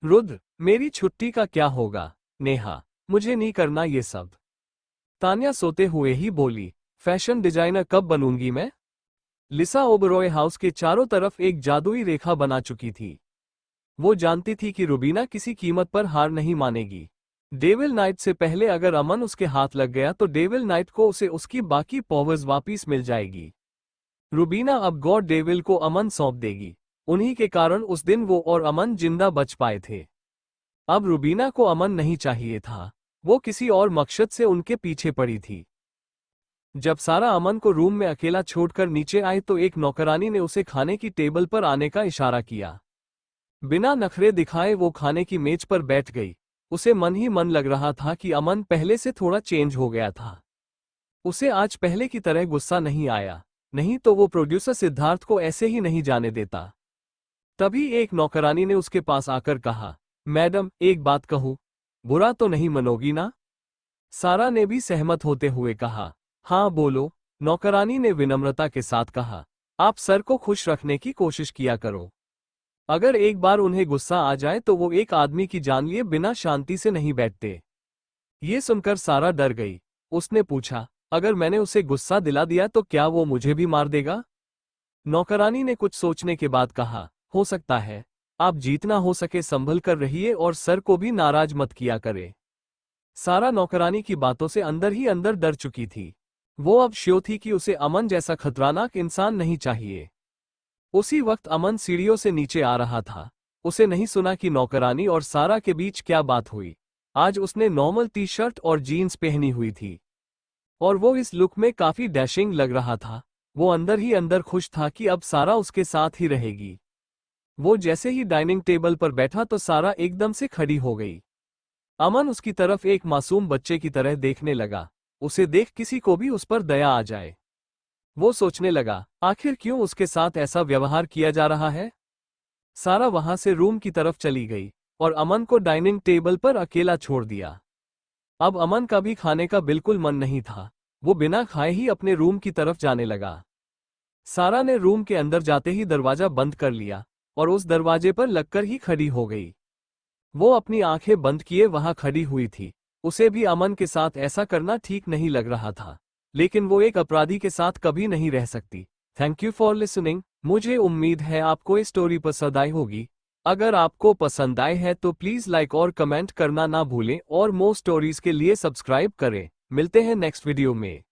रुद्र, मेरी छुट्टी का क्या होगा? नेहा, मुझे नहीं करना ये सब। तान्या सोते हुए ही बोली, फैशन डिजाइनर कब बनूंगी मैं? लिसा ओबरॉय हाउस के चारों तरफ एक जादुई रेखा बना चुकी थी। वो जानती थी कि रुबीना किसी कीमत पर हार नहीं मानेगी। डेविल नाइट से पहले अगर अमन उसके हाथ लग गया तो डेविल नाइट को उसे उसकी बाकी पावर्स वापिस मिल जाएगी। रुबीना अब गॉड डेविल को अमन सौंप देगी। उन्हीं के कारण उस दिन वो और अमन जिंदा बच पाए थे। अब रुबीना को अमन नहीं चाहिए था, वो किसी और मकसद से उनके पीछे पड़ी थी। जब सारा अमन को रूम में अकेला छोड़कर नीचे आए तो एक नौकरानी ने उसे खाने की टेबल पर आने का इशारा किया। बिना नखरे दिखाए वो खाने की मेज पर बैठ गई। उसे मन ही मन लग रहा था कि अमन पहले से थोड़ा चेंज हो गया था। उसे आज पहले की तरह गुस्सा नहीं आया, नहीं तो वो प्रोड्यूसर सिद्धार्थ को ऐसे ही नहीं जाने देता। तभी एक नौकरानी ने उसके पास आकर कहा, मैडम एक बात कहूं, बुरा तो नहीं मनोगी ना? सारा ने भी सहमत होते हुए कहा, हाँ बोलो। नौकरानी ने विनम्रता के साथ कहा, आप सर को खुश रखने की कोशिश किया करो। अगर एक बार उन्हें गुस्सा आ जाए तो वो एक आदमी की जान लिए बिना शांति से नहीं बैठते। ये सुनकर सारा डर गई। उसने पूछा, अगर मैंने उसे गुस्सा दिला दिया तो क्या वो मुझे भी मार देगा? नौकरानी ने कुछ सोचने के बाद कहा, हो सकता है। आप जितना हो सके संभल कर रहिए और सर को भी नाराज मत किया करे। सारा नौकरानी की बातों से अंदर ही अंदर डर चुकी थी। वो अब श्योर थी कि उसे अमन जैसा खतरनाक इंसान नहीं चाहिए। उसी वक्त अमन सीढ़ियों से नीचे आ रहा था। उसे नहीं सुना कि नौकरानी और सारा के बीच क्या बात हुई। आज उसने नॉर्मल टी शर्ट और जीन्स पहनी हुई थी और वो इस लुक में काफी डैशिंग लग रहा था। वो अंदर ही अंदर खुश था कि अब सारा उसके साथ ही रहेगी। वो जैसे ही डाइनिंग टेबल पर बैठा तो सारा एकदम से खड़ी हो गई। अमन उसकी तरफ एक मासूम बच्चे की तरह देखने लगा। उसे देख किसी को भी उस पर दया आ जाए। वो सोचने लगा, आखिर क्यों उसके साथ ऐसा व्यवहार किया जा रहा है? सारा वहां से रूम की तरफ चली गई और अमन को डाइनिंग टेबल पर अकेला छोड़ दिया। अब अमन का भी खाने का बिल्कुल मन नहीं था। वो बिना खाए ही अपने रूम की तरफ जाने लगा। सारा ने रूम के अंदर जाते ही दरवाजा बंद कर लिया और उस दरवाजे पर लगकर ही खड़ी हो गई। वो अपनी आंखें बंद किए वहां खड़ी हुई थी। उसे भी अमन के साथ ऐसा करना ठीक नहीं लग रहा था, लेकिन वो एक अपराधी के साथ कभी नहीं रह सकती। Thank you for listening. मुझे उम्मीद है आपको ये स्टोरी पसंद आई होगी। अगर आपको पसंद आए है तो प्लीज लाइक और कमेंट करना ना भूलें और मोर स्टोरीज के लिए सब्सक्राइब करें। मिलते हैं नेक्स्ट वीडियो में।